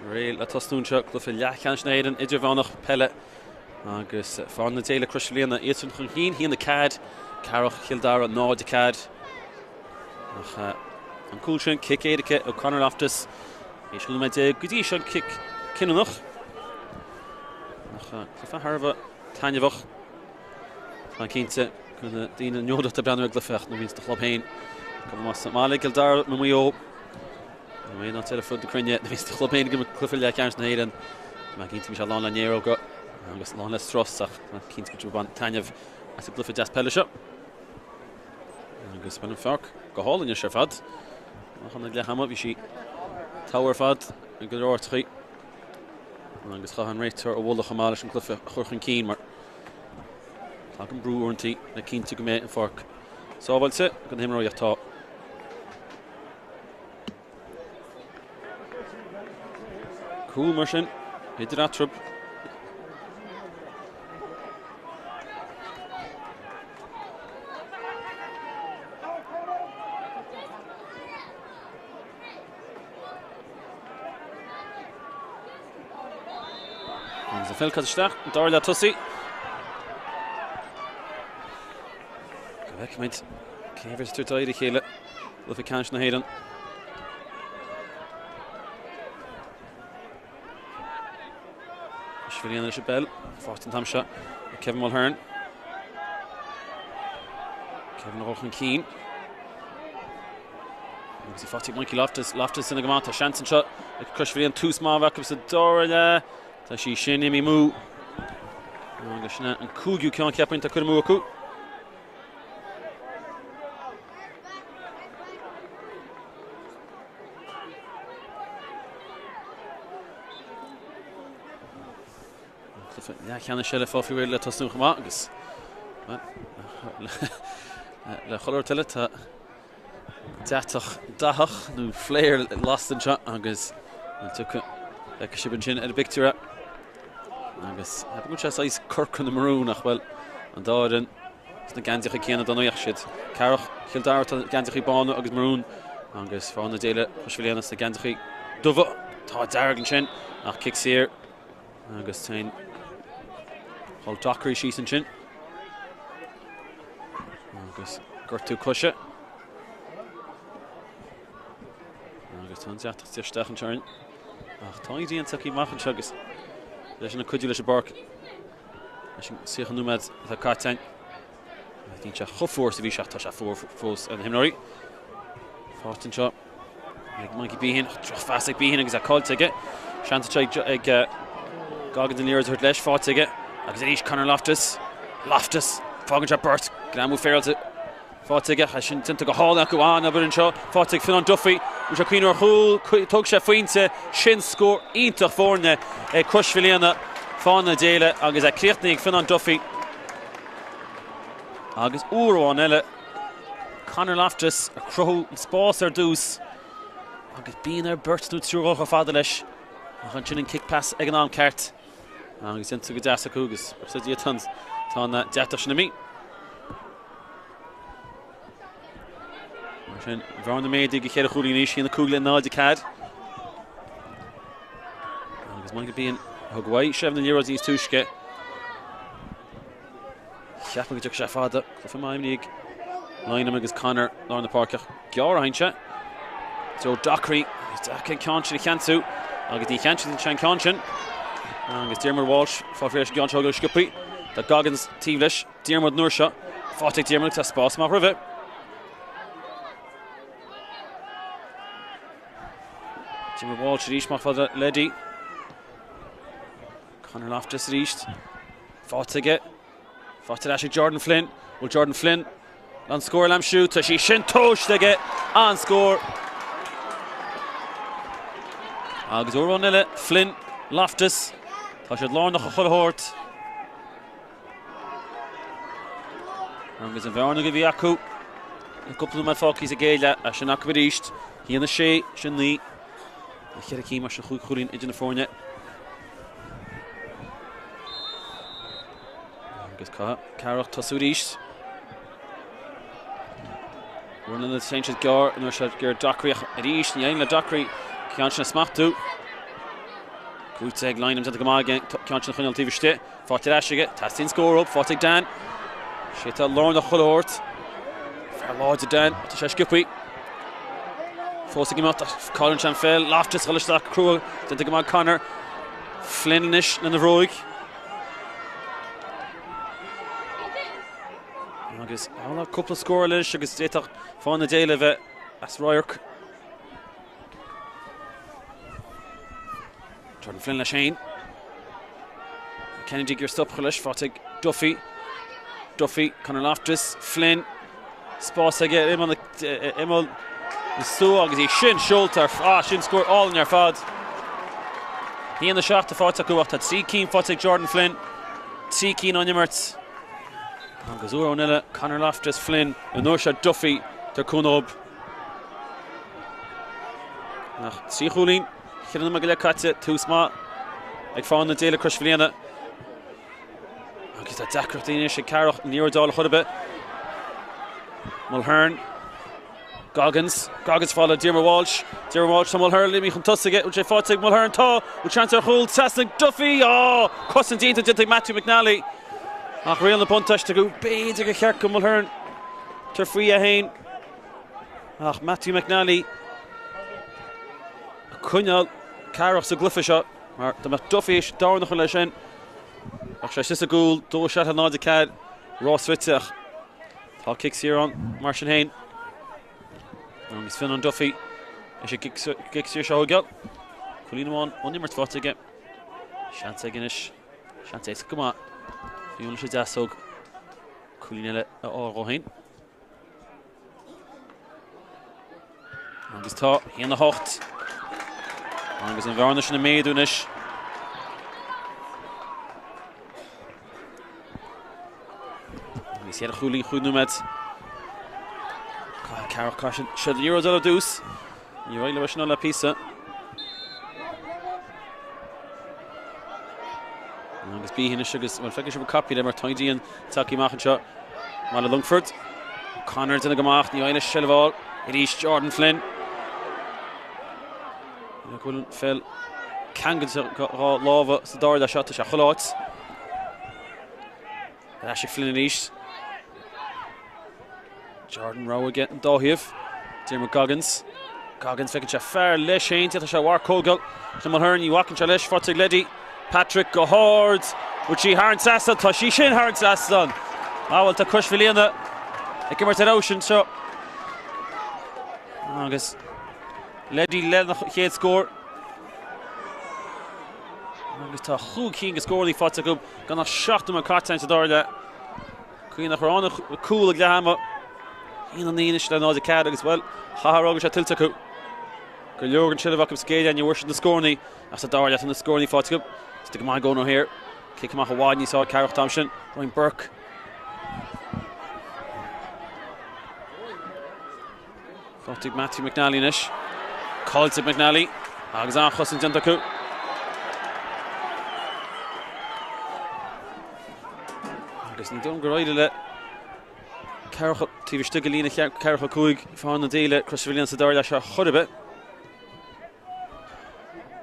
réal a tasúnse glufa leachcheann na hÉireann Idirmheánach Peile agus Fánaithe Mhaoilíona éan chun chin hí na cad Cárthach Childara náid cad an cúil sin kick éirice ó Conor Loftus és go méid gotí sin kick cinnach glufa Harbh tainehach an cínte chun daoine neodacht a breanú glufeach na víns de chlub héin go mas mála Childara na BEO mé ná telefon de crunne na víns de chlub héin go clufa leachcheann na hÉireann má cínte mis lá néro go agus lá le strosach cínte go ban taineh as a glufa deas Peile seo agus ban Páirc go hálainn sé fad chuna le hama bhí si táhar fad a go ráirtchaí agus chahan réitear ó bhla chamála an clufa churchan cín mar tá an brúorintí na cínte go méid an Páirc sábhailte go himráíochtá cúil mar sin idir atrub agus a fillcad isteach Daoile tusaí go bheic meid céhir túirtaid chéile lufa ceann na hÉireann Mhaoilíona is bell fátain tamse Kevin Mulhern Kevin Rochan Keane agus I fátaigh Michael Loftus in a gamanta seansan seo ag Cruisfhíon tús má bheiceam sa Daoile tá sí sin imi mú agus sinna an cúgiú ceann ceapaint a chur mú acu ceanna sé le fáfiúir le tasnú chumá agus le choir tuile tá deach nó fléir lastan seo agus tu le sibin sin ar bictúra agus heb go sé áis curchan na marún nach bhfuil an dáirin na ganticha chéanana don nuach siad Cárthach Childara tá gantichaí bána agus marún agus Fánaithe Mhaoilíona na gantichaí dumha tá deargan sin ach kick séir agus tain hol Dockery síos an sin agus gurtú cluise agus tá deach tíirsteach an tearn ach tá díon taí machchan segus leis na cuidiú leis a barc leis siochan núméid a cátein dín se chofór sa bhí seach tá se fós an himnoirí fátain seo ag Mikey bíhin troch fast ag bíhin agus a cáilteige seanta ag gagan den líir thuirt leis fáteige agus éis Conor Loftus fágann se burt gramú féilte fáteige a sin tinta go hála go an a burin seo fáteig fin an Duffy ú se cuiinú chúil tug se faointe sin scór ítach fórne Cruisfhíona Fánaithe agus a críochtnaigh fin an Duffy agus uairháin eile Conor Loftus a Craobh spás ar dús agus bíon ar burtnú trúach a fada leis a chun sin an kick pass ag an an ceart agus intu go deas acu agus sa dí tá deach sin na mí mar sin bhharna méidir go chéad a chuúlaí níos sin na cúgla náide cad agus man go bíon thughaid sibh na líor níos túisce cheapan go deach sé fada chlufa maimníigh Lionam agus Conor lá na Páirceach gear haintse Joe Dockery cin ceansin i cheanú agus dí cheansin sin ceansin agus Diarmuid Walsh fáfréis gan teagadh sciupaí tá Goggins tíomh leis Diarmuid nuair seo fátaigh Diarmuid tá spás má roimhe Diarmuid Walsh ríist má fada ledí Conor Loftus ríist fátaigh leis Jordan Flynn bhfuil Jordan Flynn an scóir lam siú tá sí sin tóisteige an scór agus uairháin eile Flynn Loftus tá siad lánach a chulthabhairt agus an bhearna go bhí acu an cúpla mar fácií a géile a sin acu ríist híanana sé sin ní a chead cí mar sin chuúlín idir na fórne agus Cárthach tasú ríist Run in the changes Gar and Urshad Gar Dockery Arish and Yain Dockery Kianchna Smachtu. Good line him to the Gamal again. Kianchna Hunal TV State. Fatir Ashiga. Tastin score up. Fatir Dan. Shita Lorne the Hullort. Fair Lords of Dan. Tashash Gipwi. Forcing him out. Colin Chanfell. Loftus Hullstock Crois. To the Gamal Connor. Flynnish and the Roig. Agus a couple of score leis agus déach fáin na Daoile bheith as Roireach. Jordan Flynn le Shane. Kennedy gur stop leis Fátig Duffy. Duffy Conor Loftus Flynn Spórt get him on the so agus he shin shoulder shin score all in your fad. He in the shot to Fátig go at C Keen Fátig Jordan Flynn. C Keen on your merts. Agus Ura O'Nilla, Conor Loftus, Flynn, Unorsha Duffy, der Craobh. Nach Sichulin, Chiran Magale Katze, too smart. Like found the Daoile Mhaoilíona. Agus that Zacratinish, Carthach, near Daoile Hudabit. Mulhern, Goggins followed Diarma Walsh, some Mulhern, Limmy Chumtussiget, which I fought to Mulhern Taw, which Chancer Hold, Sasnick Duffy, Costin Dean to Dintig Matthew McNally. Ach real na puntash to go beidir go chearc go Mulhern tar frí a hain. Ach Matthew McNally a cúineáil Cárthach sa glufa seo mar tá Mac Duffy is dárnach lei sin. Ach sé sis a gúil dó seat a náid a cad Ross Witteach. Tá kicks here on mar sin hain. Agus Finn on Duffy is sé kicks here seo geal. Colleen on nimmert fátige. Seansa ginis. Seansa come on. Fiúil sé deasóg Colleen a áráin. Agus tá hí na hocht. Agus an bharna sin na méadúnis. Agus héad a chúlí chuúnúmed. Cárthach caisin siad euro dul a dús. Ní roiile bheis sin le písa. Agus bíhína agus well feice sibh copy mar taidíon tací machchan seo má le Longford. Connor duna gamach ní Eile Shilbháil Rhys Jordan Flynn. Bhfuil fel Cangan láha sa dáir a seota se choláit. Ashley Flynn Rhys. Jordan Rowe again an dóthaíomh. Diarma Goggins feice se fearr leis Shane tíochta se bhar cógal. Tá Mulhern ní bhacann se leis Fáirc Leddy. Patrick go hard, which he hard sasa, tá sí sin hard sasa. Well tá Mhaoilíona ag mar tar ocean so. Agus Leddy le nach chéad scór. Agus tá chúg cín go scóirlaí Fáirc go gan nach seachtam an cartain sa dáirle. Cuoin nach ránach cúil ag lehama. Hín an nínis le náid a cad agus well. Chahar agus a tilta cú. Go leorgan Shilbháil go scéide an you worship the scórnaí as a dáirle an the scórnaí Fáirc go. Stick my going on here. Kick him off a wide and you saw Cárthach Thompson. Ryan Burke. Fáirc Matthew McNally nish. Calls it McNally. Agus an chusan Jantaku. Agus ní dom go roiile le Cárthach tíbh stigil lína Cárthach cúig fáin na Daoile Mhaoilíona sa dáir leis a chudabe.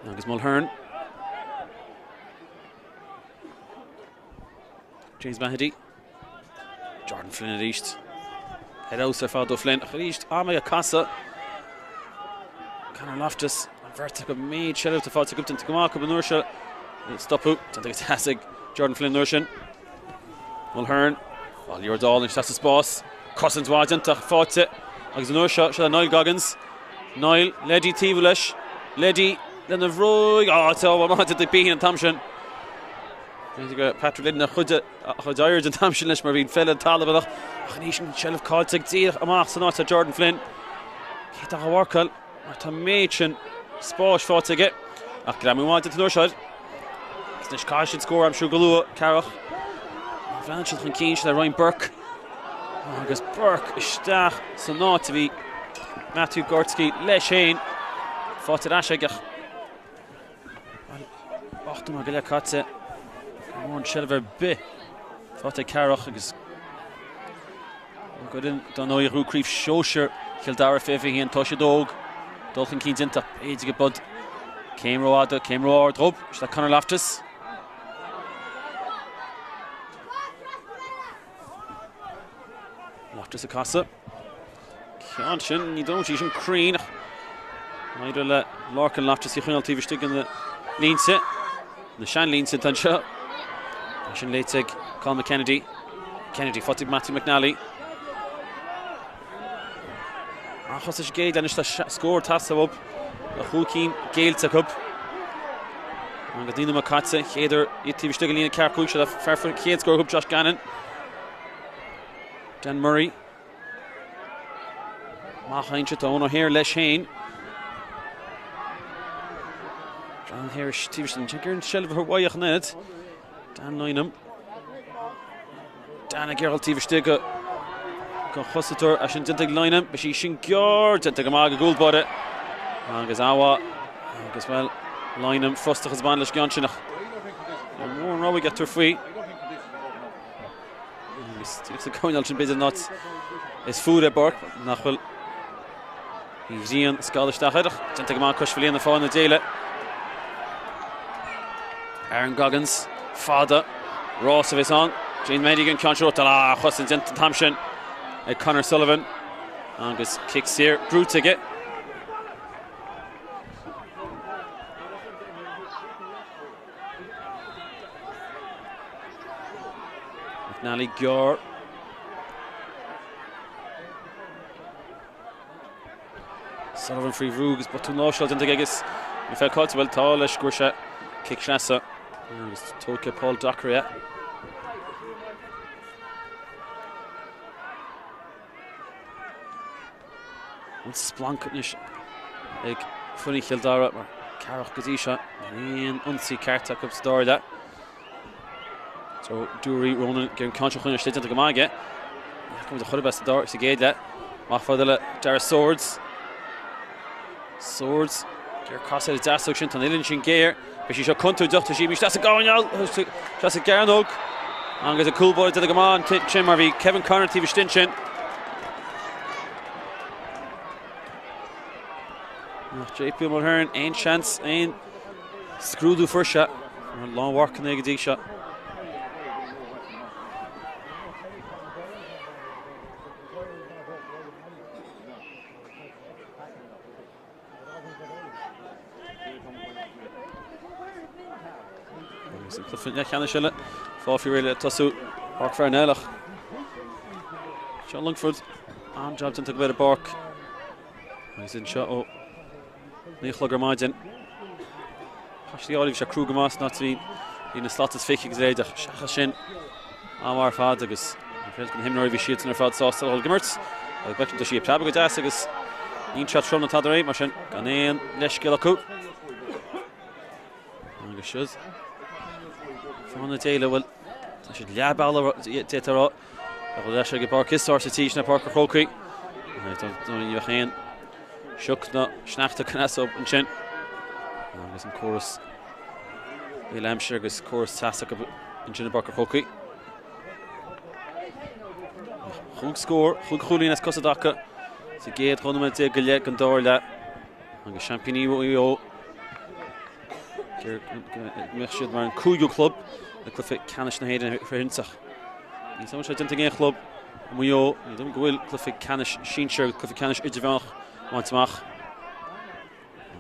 Agus Mulhern. James Mahady. Jordan Flynn at east. Head out so far Flynn. At east. Amaya Casa. Conor Loftus. Vertical made shell out to Fáirc up to Gamak. Unorsha. Stop out. Don't think it's Hassig. Jordan Flynn Nurshan. Mulhern. All your darling. That's his boss. Cousins Wajan to Fáirc. Agus Unorsha. Shall Niall Goggins. Niall. Leddy Tivulish. Leddy. Then the Roy. Oh, so I'm not at the Bean and Thompson. Patrick Lidna chudair an tamsin leis mar bhín fell talabach chanísin shelf cáilteag díach amach san áta Jordan Flynn. Cé a bhharcail mar tá méid sin spáis fáteige ach go raibh an Nuairseid. Snis caiisiid scór am siú go luath Cárthach. Bhreaann sin chun cín sin le Ryan Burke. Agus Burke isteach san áta bhí Matthew Gortsky leis Shane. Fáilte Ashigeach. Achtam a go le catse. One Shelver bit. Fáilte Cárthach agus Good in Daoile Rú Críomh Seoir Kildare Fifi and Tosha Dog. Dulchan Keens into Age get bud. Came Roada, came Roar Drub. Is that Conor Loftus? Loftus a Casa. Canshin, you don't see Crean. Neither let Larkin Loftus, you can TV stick in the Linse. The Shan Linse Tansha. Shan Leitzig, Colin Kennedy. Kennedy, Fotig Matthew McNally. Achos Gay, then is the score Tassa up. A Hulkin, Gale took up. And Gadina Makatse, Heder, TV Stiglina Carcook, should have Fairford Kate score up Josh Gannon. Dan Murray. Machain Chitone here, Les Shane. John Harris, Stevenson, Jagger, Shelver, Wayach Ned. Dan Lynham. Dan Gerald TV Stigger. Go Hussetor, Ashin Dintig Lynham, but she's Shingyard, Dintig Amaga Goldbody. Angazawa, as well, Lynham, Frostach as Banlish Ganchinach. More row we get to free. It's a coin ultra bit of nuts. It's food at Bork, Nachwell. He's Ian, Scottish Dachedach, Dintig Amaga Cushfili in the phone, the Daoile. Aaron Goggins, Fada, Ross of his on, Jane Medigan, Concho, Tala, Hussein Dintig Tamshin, Connor Sullivan. Angus kicks here, Drew Ticket. Nally Gjor. Sullivan free Rugs, but too low shot into Giggis. If I caught well, Talish, Gursha, kick Shassa. Toke Paul Dockeria. One Splanknish. Like funny Kildara, Cárthach Gazisha, and Unsi Cárthach up story that. So Dury Ronan getting conscious when state into Gamage. Here comes the best door. It's a gate that. Mafadilla Dara Swords. Swords. Gear cross out of that section. Tanilin Shingear. But she should come to Dr. Jimmy. That's a going out. That's a Garnog. And there's a cool boy to the Gaman. Chin Marvy. Kevin Connor TV Stinchin. JP Mulhern. Ain't chance. Ain't screw the first shot. Long work in the Agadi shot. Clifford Canna Shilla, Fáfi really Tosu, Páirc Fearnelach. John Longford, and Jobs into a bit of Bark. He's in shot. Oh, Nichlogar Margin. Actually, Olive Shakrugamas not to be in a slot as fake excited. Shachashin, Amar Fadagus. If him nor if he shoots in her fad sauce, all Gimmerts. I'll bet to sheep Tabago Dasagus. In shot from the Tadray, Mashin, Ghanaian, Lesh Gillaku. I guess should. From the Daoile, well, I should lab all Tetara. I will actually get Bark his source to teach na Páirc Crois. I don't know you Shook na Schnachta Canassa up and chin. I guess some chorus. The Lampshire goes chorus Tassak up in chin Páirc Crois. Hug score, Hug Julian Cosadaka. It's a gate, Honomet Gillet Gondorla. And the Champigny BEO. Merchid maar een Kuyo club. De Clifford Canish na hÉireann for Hinsach. Ní so much I didn't think club. BEO, you don't go Clifford Canish Sheenshire, Clifford Canish Idirmheánach want mach.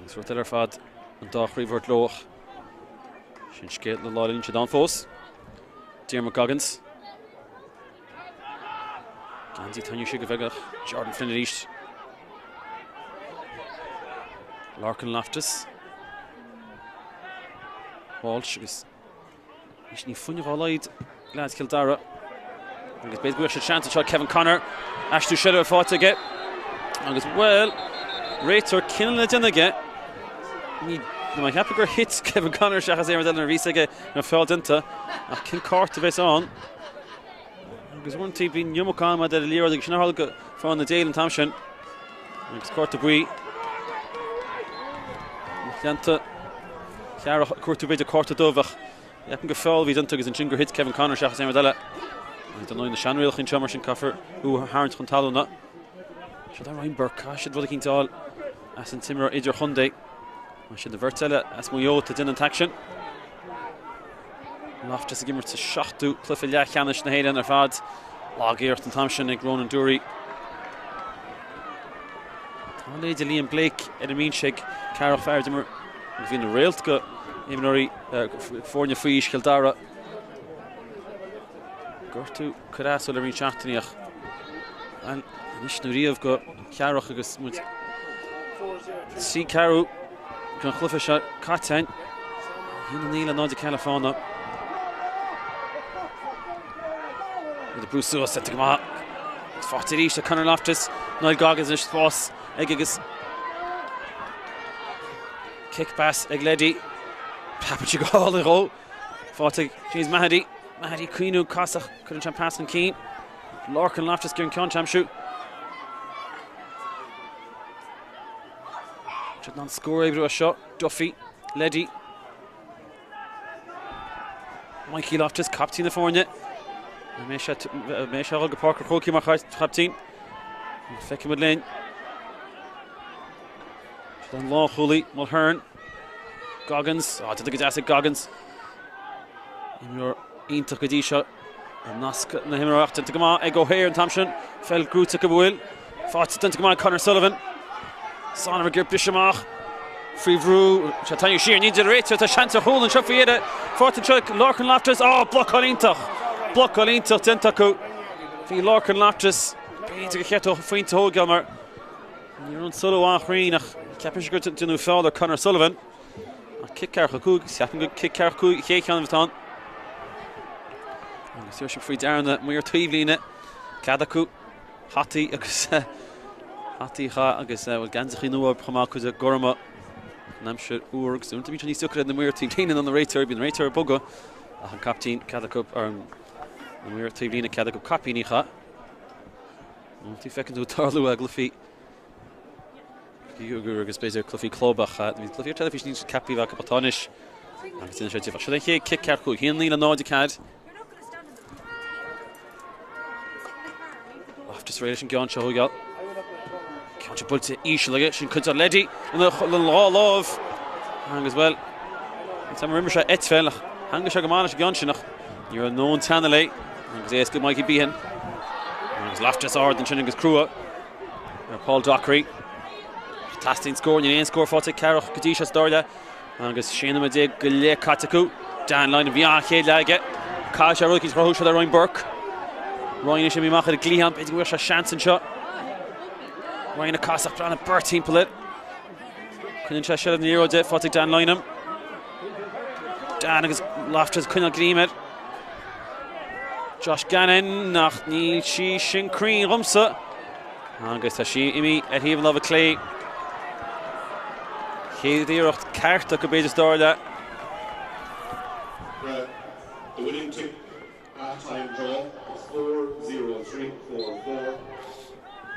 So what their fad and Dach Revert Loch. Shin skate the lot in Chadon Fos. Dear McGuggins. Ganzi Tanya Shigavega, Jordan Flynn East. Larkin Loftus. Walsh is niet funny of all light. Lads Kildara. I guess basically a chance to try Kevin Connor. Ashtu Shadow fought to get. I guess well, rates are killing it in again. My happy hits Kevin Connor. Shachas Aaron Dillon Reesage and fell into. King Cart of his on. I guess one team being Yumukama that Lira the Shinarhalga from the Daoile and Tamshin. I guess Cart to Brie. Yanta. Ceárach cuairtú beidir cárta dómhach. Eapan go fáil bhí dionta agus an singur hit Kevin Connor seachas éime deile. I don't know in the Shanreal in Chummer and Coffer who Harrent Contalona. Should I rhyme Burke? Should Williking Tall as in Timmer Idirmheánach. I should the Vertella as Mhaoilíona to Dinant action. Loftus a gimmer to Shachtu Clifford Yachanish na hÉireann ar fad. Lageart and Thompson and Ronan Dury. Táile de Liam Blake Idirmheánach Cárthach Feardimer. We've been a rail to go. Even Ori Fornia Fish Kildara. Gortu Crois will reach Ataniach. And Nishnuri have got Ceárach agus with See Caro can Cliffisha Catan. Neil and Nodi California. The Bruce set to come out. Fatirish, Conor Loftus, Noel Goggins and Spórt, Eggigus. Kick pass, Egledi. Papachigo all the row. Fatig, she's Mahdi. Mahdi Queenu, Cárthach, couldn't jump past and Keen. Lorcan Loftus giving Concham shoot. Should not score able to a shot. Duffy, Leddy. Mikey Loftus, captain of Fornia. Meisha Olga Parker Croki mar captain. Feckin with Lane. Then Law Hooley, Mulhern. Goggins. Oh, did the good Goggins. In your Inter Gadisha. And Nask na him after to come on. Ego here and Thompson. Fell Groot to Will. Fought to come on. Connor Sullivan. Son of a Gip Bishamach. Free Vrew. Chatanya Shear needs a rate to Shanta Hole and Shafieda. Fought to check Lorcan Loftus. Oh, block on Intach. Block on Intach. Tentaku. Fi Lorcan Loftus. Being to get to Fint to Holgelmer. You're on solo on Hréireann. Capish go to new father Connor Sullivan. Kick Cárthach. Second good kick Cárthach. Chéan of Ton. You're free down that we're Tweevlina. Cadaku. Hati agus Hati ha agus well ganzach no Pramaku the Gorma. Namshire Urg. So to be still in the we're Tweevlina on the rater been rater Boga. A captain Cadaku or we're Tweevlina Cadaku copy ni ha. Multi fecond to Tarlu Aglafi. Guru Spacer Cluffy Clobach. Cluffy television needs Capi Vakapatonish. I'm going to should I kick Cárthach? He and Neil and Cad. Just relation Gyan Shahogal. Can't you put it each like she could Leddy and the law of hang as well. Some remember shot Etfel hang Shagamanish Gyanshinach. You're a known Tanale. And they good Mikey Behan. And his left just hard than Chinningus Crois. Paul Dockery. Tasting score and you score for Ceárach Kadisha Daoile. And guess Shane Madig Gule Kataku. Dan line of Yahe Lage. Kasha Rookies for Husha Ryan Burke. Ryan is Mach at Glihan, it's a chance and shot. Ryan a Cárthach plan a Bert team pull it. Couldn't shut in the Euro dip, Fatig Dan Lynham. Dan is Loftus couldn't gleam it. Josh Gannon, nach Neil Shi Shin Creen Rumsa. And guess Tashi Imi at Heaven Love a Clay. HÉireann Cárthach could be the star that. The winning tick half-time draw. 4-0-3-4-4.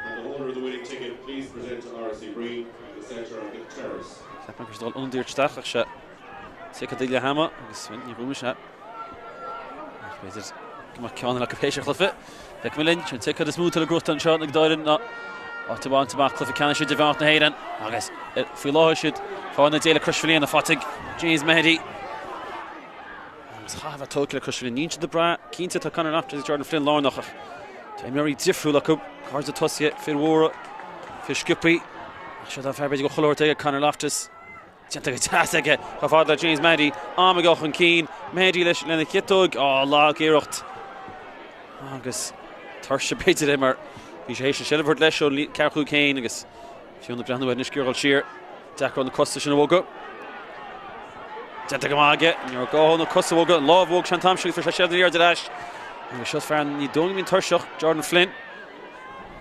And the owner of the winning ticket, please present to RC Breen, the centre of the terrace. Captain Crystal under Stachach shot. Take a Daoile Hammer. Swin, you boom shot. Better come on, Con like a patient Clifford. Pick Millen, should take a smooth to the growth and shot like Daoile not. Or to one to back Clifford can should devour the hÉireann. I guess Phiarsaigh should find the Daoile Crushfully and the Fatig. James Mehdi. Have a total cushion in the bra. Keen to Conor after Jordan Flynn Lornach. Time very different look up. Cards of Tussia, Phil Fish Skippy. Should have everybody go Cholor take Conor Loftus. Fantastic. Her father James Mahdi. Armagoch and Keen. Mahdi Lish and the Kittog. Oh, La Gerocht. Agus Thursha baited him. Vishation Shilford Lesho Cárthach Kane. Agus if you on the brand with Nishkirol Shear. Dakar on the Custation of Wogo. Tentagamage, and you're going to Kosovo, and Love Wog Shantam Street for Shashev the year to Dash. And the shot fan, you don't mean Turshach, Jordan Flynn.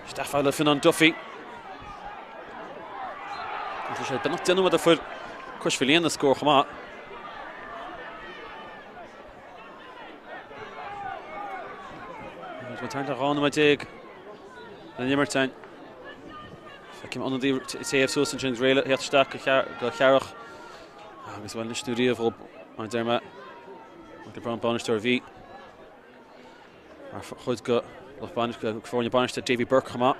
Staffa Lefin on Duffy. But not dealing with the foot. Cushvili in the score, come on. He's returned to Ron Madig. And Yimmerton. If I came on the TF Susan Jings Rail, Herstak, Ceárach. Agus well nish studio of my derma. The brown bonus to V. chuid go fórne baniste Davy Burke chama.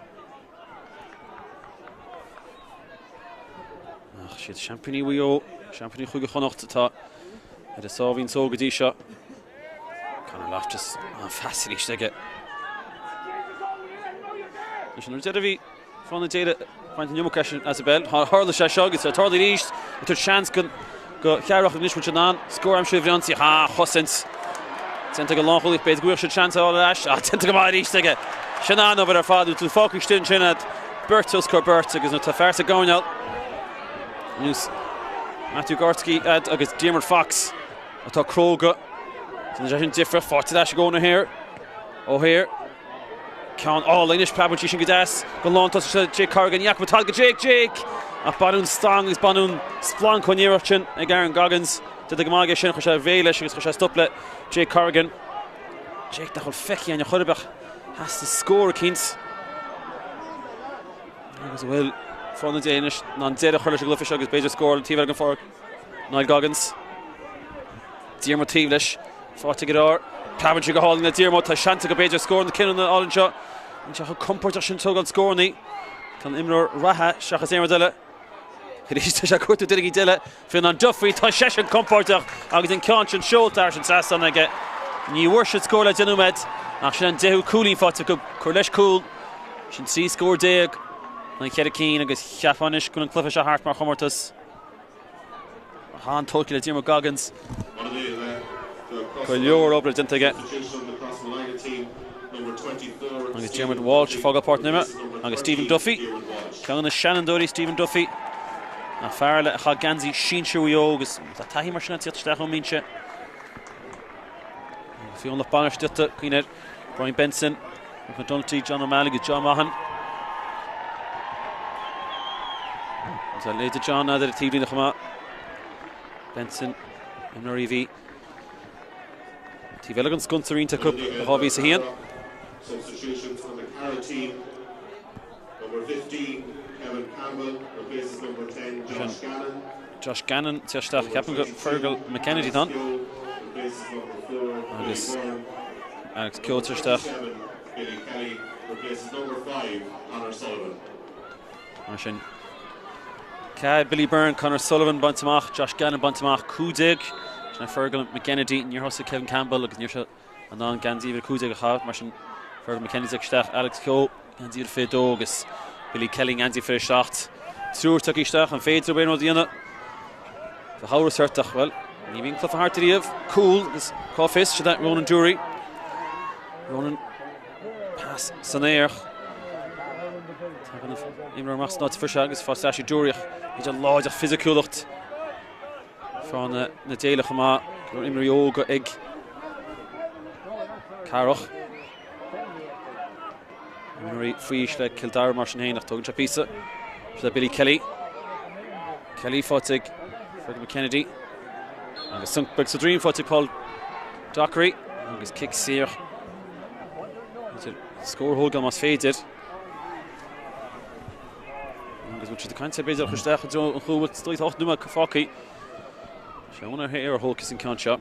Ach, siad championí BEO, championí chuige chonacht atá. It is sáhín sógadí seo. Conor Loftus fascinating steige. Is an dead bhí Fánaithe find new question as a bell. Harla sé segus a tarlaí ríist. It took chance go Ceárach an nismu an score am sibhriansi ha chosint. Tenta go láchúlaigh beidir guair sé chance á leis. Tenta go mar ríist steige. Sinan over ar fád tú fácaigh stin sinad Bertos cor Bert agus na Phiarsaigh gáineal. Nus Matthew Gortsky agus Diarmuid Fox. Atá Craobh. It's a different forty dash going here. Oh here. Count all English Pablo Chishin Gadas. Glennon to Jake Corrigan. Yak Matalga Jake. A Banun Stang is Banun Splank on Yerchin. Again Goggins. To the Gamaga Shin Khosha Vela. She Khosha Stuplet. Jake Corrigan. Jake the whole Feki and Yakhudabach has to score a Kins. As well. From the Danish. Non Zeta Kholish Glyfish agus Beja score. Tiva Longfort. Niall Goggins. Diarmuid Tivlish. 40 Gedar. Caventry go hauling the Diarmuid. Shanta go Beja score in the kin on the Allen shot. And Shach comfort Shin Togel score ni. Can Imror Raha Shachas Emadilla. It is to Shakur to Dilligi Dilla. Finan Duffy. Tashin comfort. Agus in Conscience Show Tarshan Sasson I get. New worship score like Denumed. Ashan Dehu Cooling for to Corlesh Cool. Shin see score Deag. Like Kedakeen agus Chafanish Kunan Cliffish a Hart Mar Homortus. Han Tolkien at Diarmuid Goggins. Coilior over didn't get. Agus Diarmuid Walsh Fogel Partner. Agus Stephen Duffy. Conna Shannon Dory Stephen Duffy. Na Farle a Ganzi Shinshu Yogus. That Tahi Marshana Tstachom Minche. Fiona Banish Dutta Queener. Brian Benson. McDonald's John O'Malley John Mahan. So later John other TV Nachma. Benson and Norivi. TV Elegance Gunsarin to Cup the hobby Sahian. Substitutions on the Carroll team. Number 15, Kevin Campbell, replaces number 10, Josh Gannon. Josh Gannon, Tráchtaire Captain Fergal McKennedy done. Replaces number 4, Alex Kyo Tráchtaire. 7, Billy Kelly, replaces number 5, Conor Sullivan. Martin. Cad Billy Byrne, Conor Sullivan, Bantamach, Josh Gannon, Bantamach, Kudig. Fergal McKennedy, near house Kevin Campbell, look near shot. And on Ganzi Kudig, Martin Fergal McKennedy, Stach, Alex Kyo, Ganzi Fedogus, Billy Kelly, Ganzi Fishacht. Stuart took Stach and Fade to win with the unit. The Howrah Hurtach, well, leaving Cliff Hart to the cool, this Coffis, should that Ronan Jury. Ronan pass Sathairn. Imran Max not for Shagas for Sashi Jury. He's a large physical looked. From the Daoile chama, Imran go egg. Cárthach. Imran Frisch like Kildare Martin Hainach Tugin Chapisa. So Billy Kelly. Kelly Fotig. Fergal McKennedy. And the sunk big dream Fotig Paul Dockery. And his kick Ceárach. Score hold almost faded. And which is the concept is that Christach and who would still talk Numa Kafaki. Shona here Hulk is in Concha.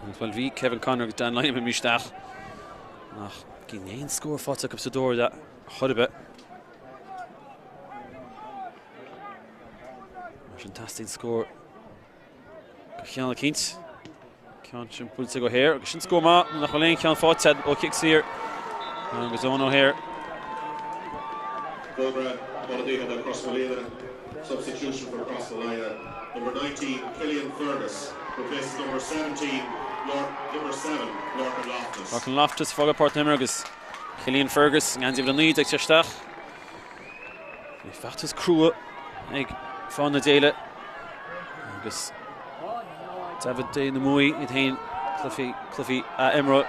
And 12 Kevin Connor down line with Mishtach. Nach Guinean score Fotig up the door that hot a bit. Fantastic score. Kiana Keats. Can't put to go here. Can score ma. Nach Lane can fought said or kicks here. And goes on here. Mhaoilíona, substitution for Crois. Number 19, Killian Fergus, replaces number 17, number 7, Lorcan Loftus. Lorcan Loftus, Fogel Partner agus Killian Fergus, Ganzi Vlanid, Tráchtaire. Factus Crois, ag Fánaithe. Agus David Day na Mui, Idhain, Cliffy Emra.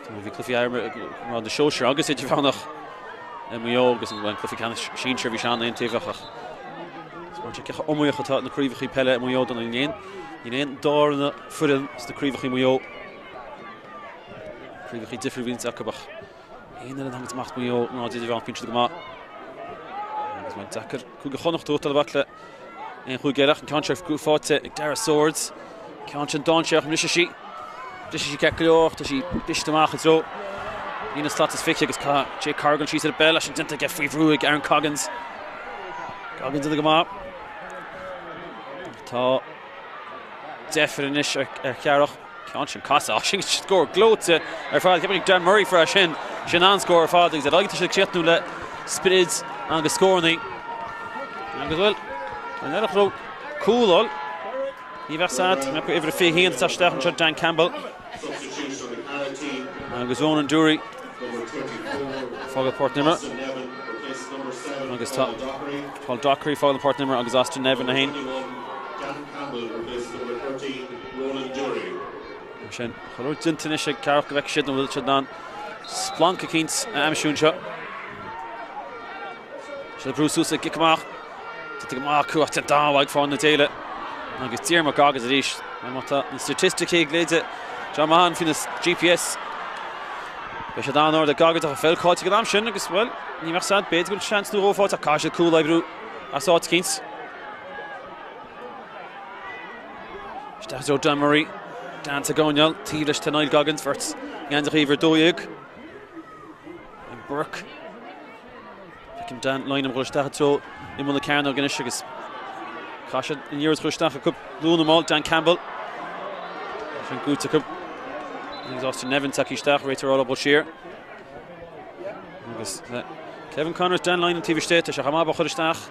Cliffy Emra around the show, sure. Agus Idirmheánach. And we all guess when Cliffy can sheen sure we shan in Tráchtaire. So check how we got out in the Craobh Peile and we all done in door in the footing is the Craobh we all. Craobh different wins Akabach. In the hangs macht we all no did even pinch the mat. As my attacker could go noch total backle. And goed Gearach and contract good fought Dara Swords. Can't Don Sheriff Mishishi. Dis is Craobh, dis is Distamach and so. Nina slot is fixed agus Jay Cargan she's at the bell. She didn't get free Ruig Aaron Coggins. Coggins in the gama. Tá definitely Ceárach. Can't Casa. She score gloats fád Kevin Dan Murray for a shin. Shannon score fád is like to shit nu le Spirits agus scoring. Agus well. Another throw cool all. Iversad, me every fee here and Sathairn Dan Campbell. Agus Owen and Dury. Fogel Port Nimmer. Agus Paul Dockery Fogel Port Nimmer agus Austin Nevin Nahin. Shen, hallo Dintinische Cárthach weg shit no wil dan. Splanke Keens Amshuncha. Shall Bruce Sousa Gikmach. To Gikmach Kuat down like from the Daoile. Agus Idirmheánach agus rish. Mata statistically glede. John Mahan finis GPS. We should down the Gaga to fell caught to get Amshin agus well. Ni mer sad bed good chance to go for a cash cool Ibru. I saw it Keens. Stazo Dan Murray. Dan to Gonial, Tílis to Niall Goggins first. Gandach Iver Doig. And Burke. Can Dan line him Rushtach so in one of the Carno Ganishagus. Kasha in years Rushtach a cup Luna Malt, Dan Campbell. And good to cup. He's Austin Nevin Takishtach, Rater all about sheer. Kevin Connors, Dan line in TV State, Shahamaba Rushtach.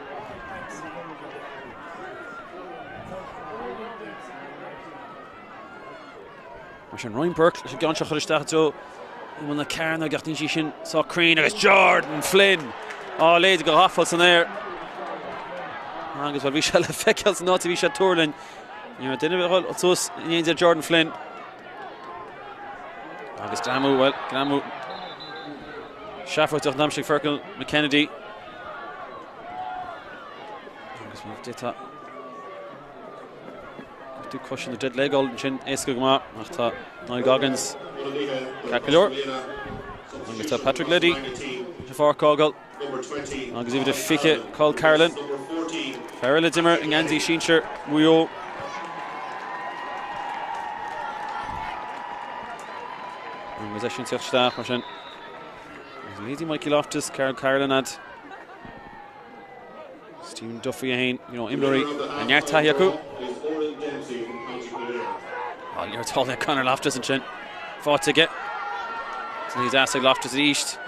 Martin Ryan Burke, she gone to Christach so when the Carno got in she saw Crane against Jordan Flynn. Oh, lady got Hoffels in there. Agus well we shall affect not to be shot Turlin. You know, didn't so needs Jordan Flynn. Agus Gramu Shaffer to Namshik Ferkel McKennedy. Agus we did that. Do question the dead leg all chin Escogma after Niall Goggins Cacalor and Patrick Liddy Jafar Coggle agus even the Fike called Carolyn Farrell Dimmer and Andy Sheenshire Muyo and was actually such staff machine Lady Mikey Loftus Carolyn had Stephen Duffy Hain you know Imlery and Yartayaku. Oh, you're told that Conor Loftus and Chin fought to get. So he's asked Loftus at East.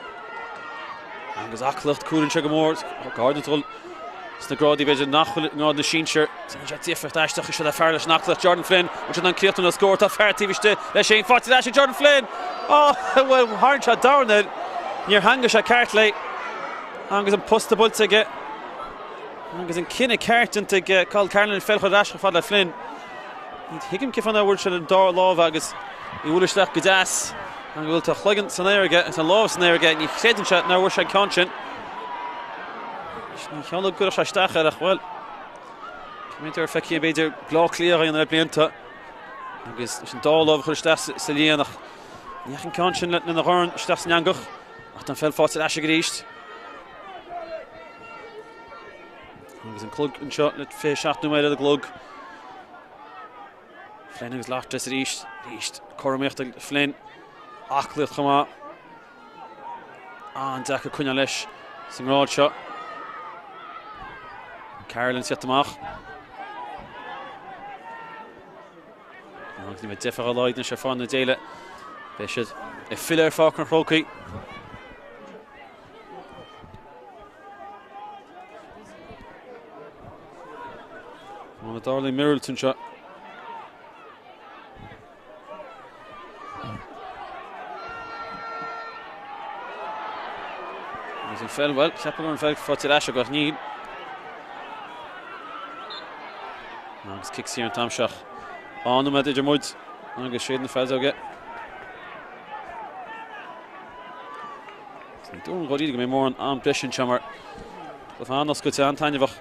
And goes Acklacht, Cool and Sugarmore. Gordon told Snagrod division, Nachwil, Nord the Sheenshire. So he's different. Ashtach should have Farlish, Nachlacht, Jordan Flynn, which is on Clifton, a score to Fair TV. Let Shane fought to Dash, Jordan Flynn. Oh, well, hard shot down there. Near Hangish at Cartley. Hangish and Puss the Bull to get. Hangish and Kinna Carton to get. Called Carolyn and Felchard Ash for the Flynn. Higgum kif an award shall door love agus I will start Gadas and will to Hligan Saneriga and love Saneriga and you said in chat now wish I conscient. You can look good as Sathairn well. Commentator Feki Beder Glow clear in the Blianta. Agus is door love Christas Ceárach. You can conscient let in the horn Stas Nyanguch. After fell fought at Ashagriest. Agus in Clug and shot let fish shot no out of the glug. Flynn was left at East. Coromich Flynn. Acklacht Chama. And Daka Kunyalish. Singrod shot. Carolyn Siatamach. I'm going to difficult light in Shafan the Daoile. They should a filler Falcon Roki. On the Darling Middleton shot. He fell well, Chappell fell for Ceárach got need. Agus kicks here in Tamshach. On the Madiger Muds. Agus Shaden fells out. Doing good eating me more on ambition chamber. The Fánaithe good to Antanyvach.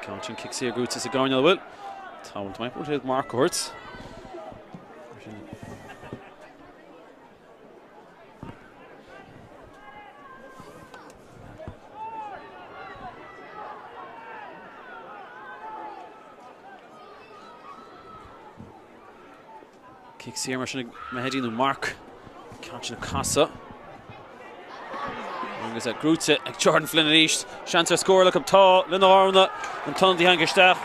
Counting kicks here, good to Sigarnia will. Talent might put his Mark Hurts. Kick here mar sin Mhaoilíona Mark. Catching a casa. Agus a grúte ag Jordan Flynn east. Chancer score look up tá Lenarna and Tundi Hangestach.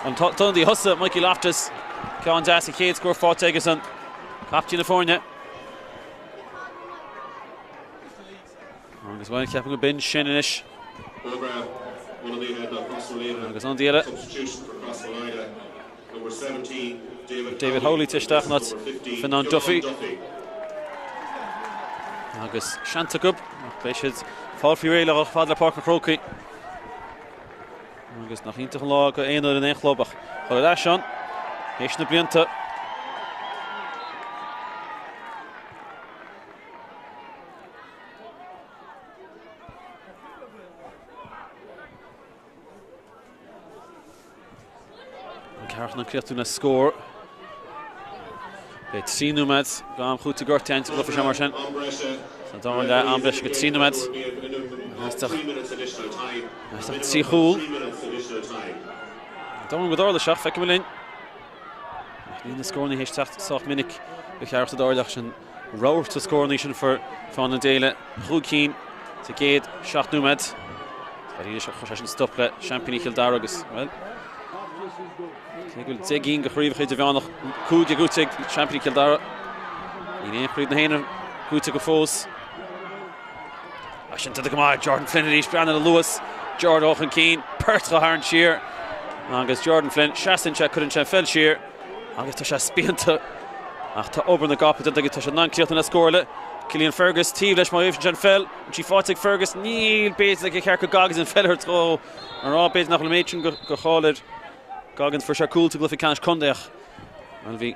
And Tundi Hussa Mikey Loftus. Can Dassie Cade score for Tegerson. Captain of Fornia. Agus well keeping a bin Shinnish. Agus on Daoile. Substitution for Cross Fánaithe. Number 17, David Howley Tishtachnot. Finan Duffy. Agus Shantakub. Béisiid fáil fi réile ach fadla Páirc na Croci. Agus nach ínta an lá go éanaad in échlub ach chuir leis an. Éis na blianta. Cárthach na creachtú na scór. Bé tríú med gám chuúta gortaint go fi mar sin. Daoile ambleis go tríú med. Tí chúl. Daoile go dála seach feice linn. Ní na scórnaí hééis teach minic go cheartta dáileach sin ráirta scórnaí sin for fána Daoile. Chúd cín sa géad 7 med. Tá ríide chu sin stop le Championí Kildare agus. Well, Gwyl tegin gychryf chi Idirmheánach cwd i gwtig Championí Kildare. Un ein chryd na hyn gwtig o ffos. A sy'n dod o Jordan Flynn yn eich Brandon Lewis. Jordan och yn cyn. Pearse o harn sheer. Agus Jordan Flynn. Siasyn siya cwrdd yn fel sheer. Agus ta siya spianta. Ach ta ober na gapa dyn ta siya nan cliocht yn ysgorle. Cillian Fergus tíf leis mai siya fel. Chi fátig Fergus níl beit ag cearca gagas yn fel her tro. Ar á beit nach le méitsin go chálir. Goggins for sure cool to glyphi cash condeach. Well vi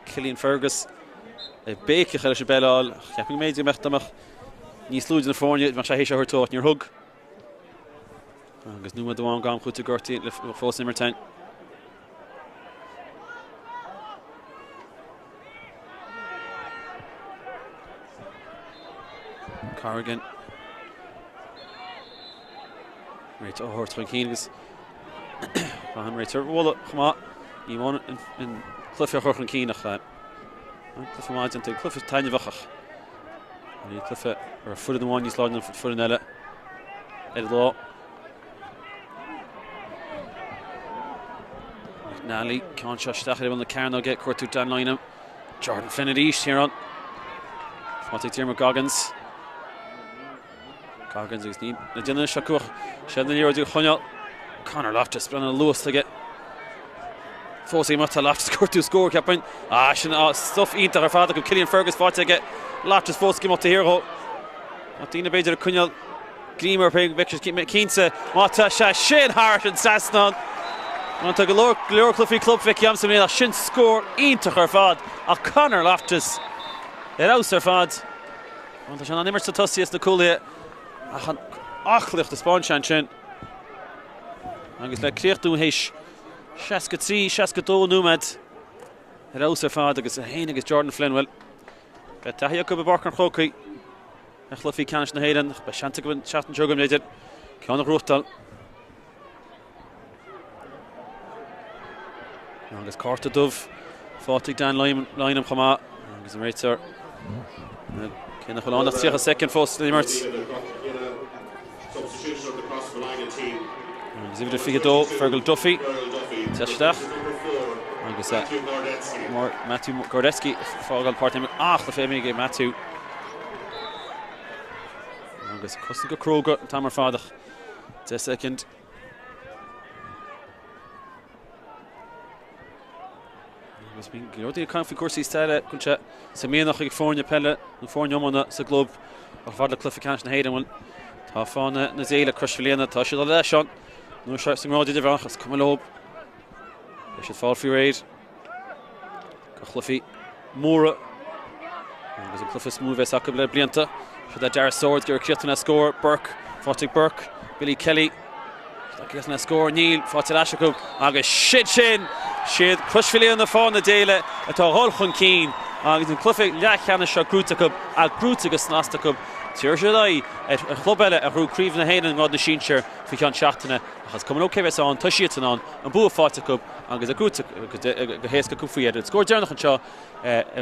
Cillian Fergus a bake cheile se bellal. Cheaping méid mechtamach. Ní slúid na fórne mar sé hééis her tot níor hug. Agus nu doán gam chuúta gortaí le fós nimmer 10. Carrigan. Right, hort chuin cígus. Han right wolle gema die won in Cliffie chorchen keenach Cliffie maat into Cliffie tiny wachach die Cliffie or foot in the one you slide for in elle law Nally can't stach on the car now get court to down line him Jordan Flynn east here on Tierma Goggins is need the dinner shakur shed the euro do Honal Connor Loftus, Brandon Lewis to get Fossey Mata Loftus score to score captain. Stuff into her father Cillian Fergus fought to get Loftus Fossey up to hero. Martina Bader Cunyal Gleamer paying Victor's Keensa Mata Shin Hart and Sasnon. Want to go lower Cliffy Club Vicky Amson a shin score into her fad. A Connor Loftus. It out her fad. Want to Shannon Nimmer to Tussius the Coolie. Achlich the spawn shin. Agus le creachtú héis 63, 62 númad. Ar fad agus a héin agus Jordan Flynn well. Be tahí go be Páirc na Croci. A chlufií canis na hÉireann be seanta go chatan jogam leidir. Ceannach ruachtal. Agus Carta Dubh fátig Dan Lynam chama agus an réitir. Cinnach an annach tíocha second fós na immert. Substitution of the Cross Fánaithe team. Zivide Figado, Fergal Duffy, Teshtach. Agus Matthew Gordeski, Fogal part-time. The family game Matthew. Agus Custin go Craobh, Tamar Fadach. The second. Agus been Glody Confi Coursi Stella, Kuncha, Samianach ag Fórne Peile, na Fórne Omana sa Globe, or Fadla Cliffie Cash na hÉireann. Tá fána na Daoile Crushfiliana, tá siad le leis an. No shot sing road Idirmheánach as come lob. They should fall free raid. Cliffy Mora. There's a Cliffy smooth as Akable Blianta. Should that Dara Swords get a Kirtan score. Burke, Fáitigh Burke, Billy Kelly. Should that score. Neil, Fáitigh Ashakub. Agus shit shin. Shit Crushfilly on the phone the Daoile. At a Holchun Keen. Agus in Cliffy Lachana Shagrútakub. Al Grútagus Nastakub. Tíir sé chlub eile a rú críomh na héanaan gád na sínsir fi ceann seachtainna achas cuman ócé bheits an tuisiad an bua fáilte agus a grúta go héasca cúfaíad. Scór dearnach an seo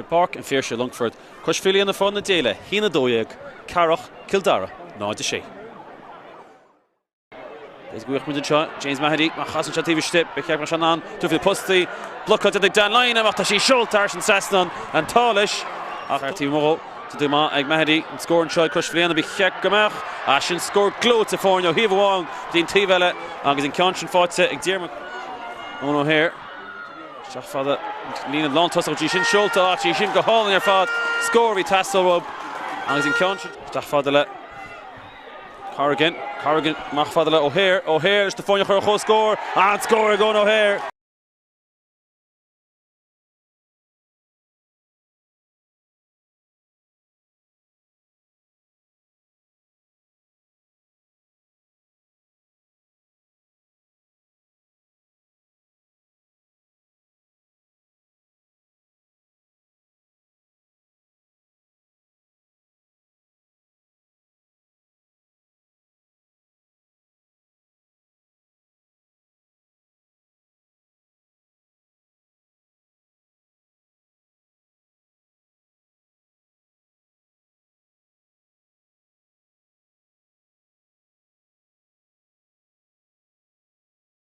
Páirc an Phiarsaigh Longford. Chus Phiarsaigh na fáin na Daoile, hína dóiag, Cárthach, Kildare, náide sé. Is gwych mynd yn sio, James Mahdi, mae chas yn sio TV stip, bych eich yn an, dwi'n fydd posti, blwcod ydyg dan lain, a mach si siult ar sy'n sesnon, yn talish, ach ar tîm mol, dwi'n ma ag Mahdi, yn sgor yn sio Crois Flian, a bych eich gymach, a sy'n sgor glwt y ffornio, hif o wang, dwi'n tifele, agus yn cianch yn ffotse, ag Idirmheánach, o'n o her, Siach fada, lín yn lantos o sy'n siult, a sy'n gohol yn ar fad, sgor fi tasol rob, agus yn cianch, Siach fada le, Carrigan, mach fadala O'Hare is the phone for a score, and score going O'Hare.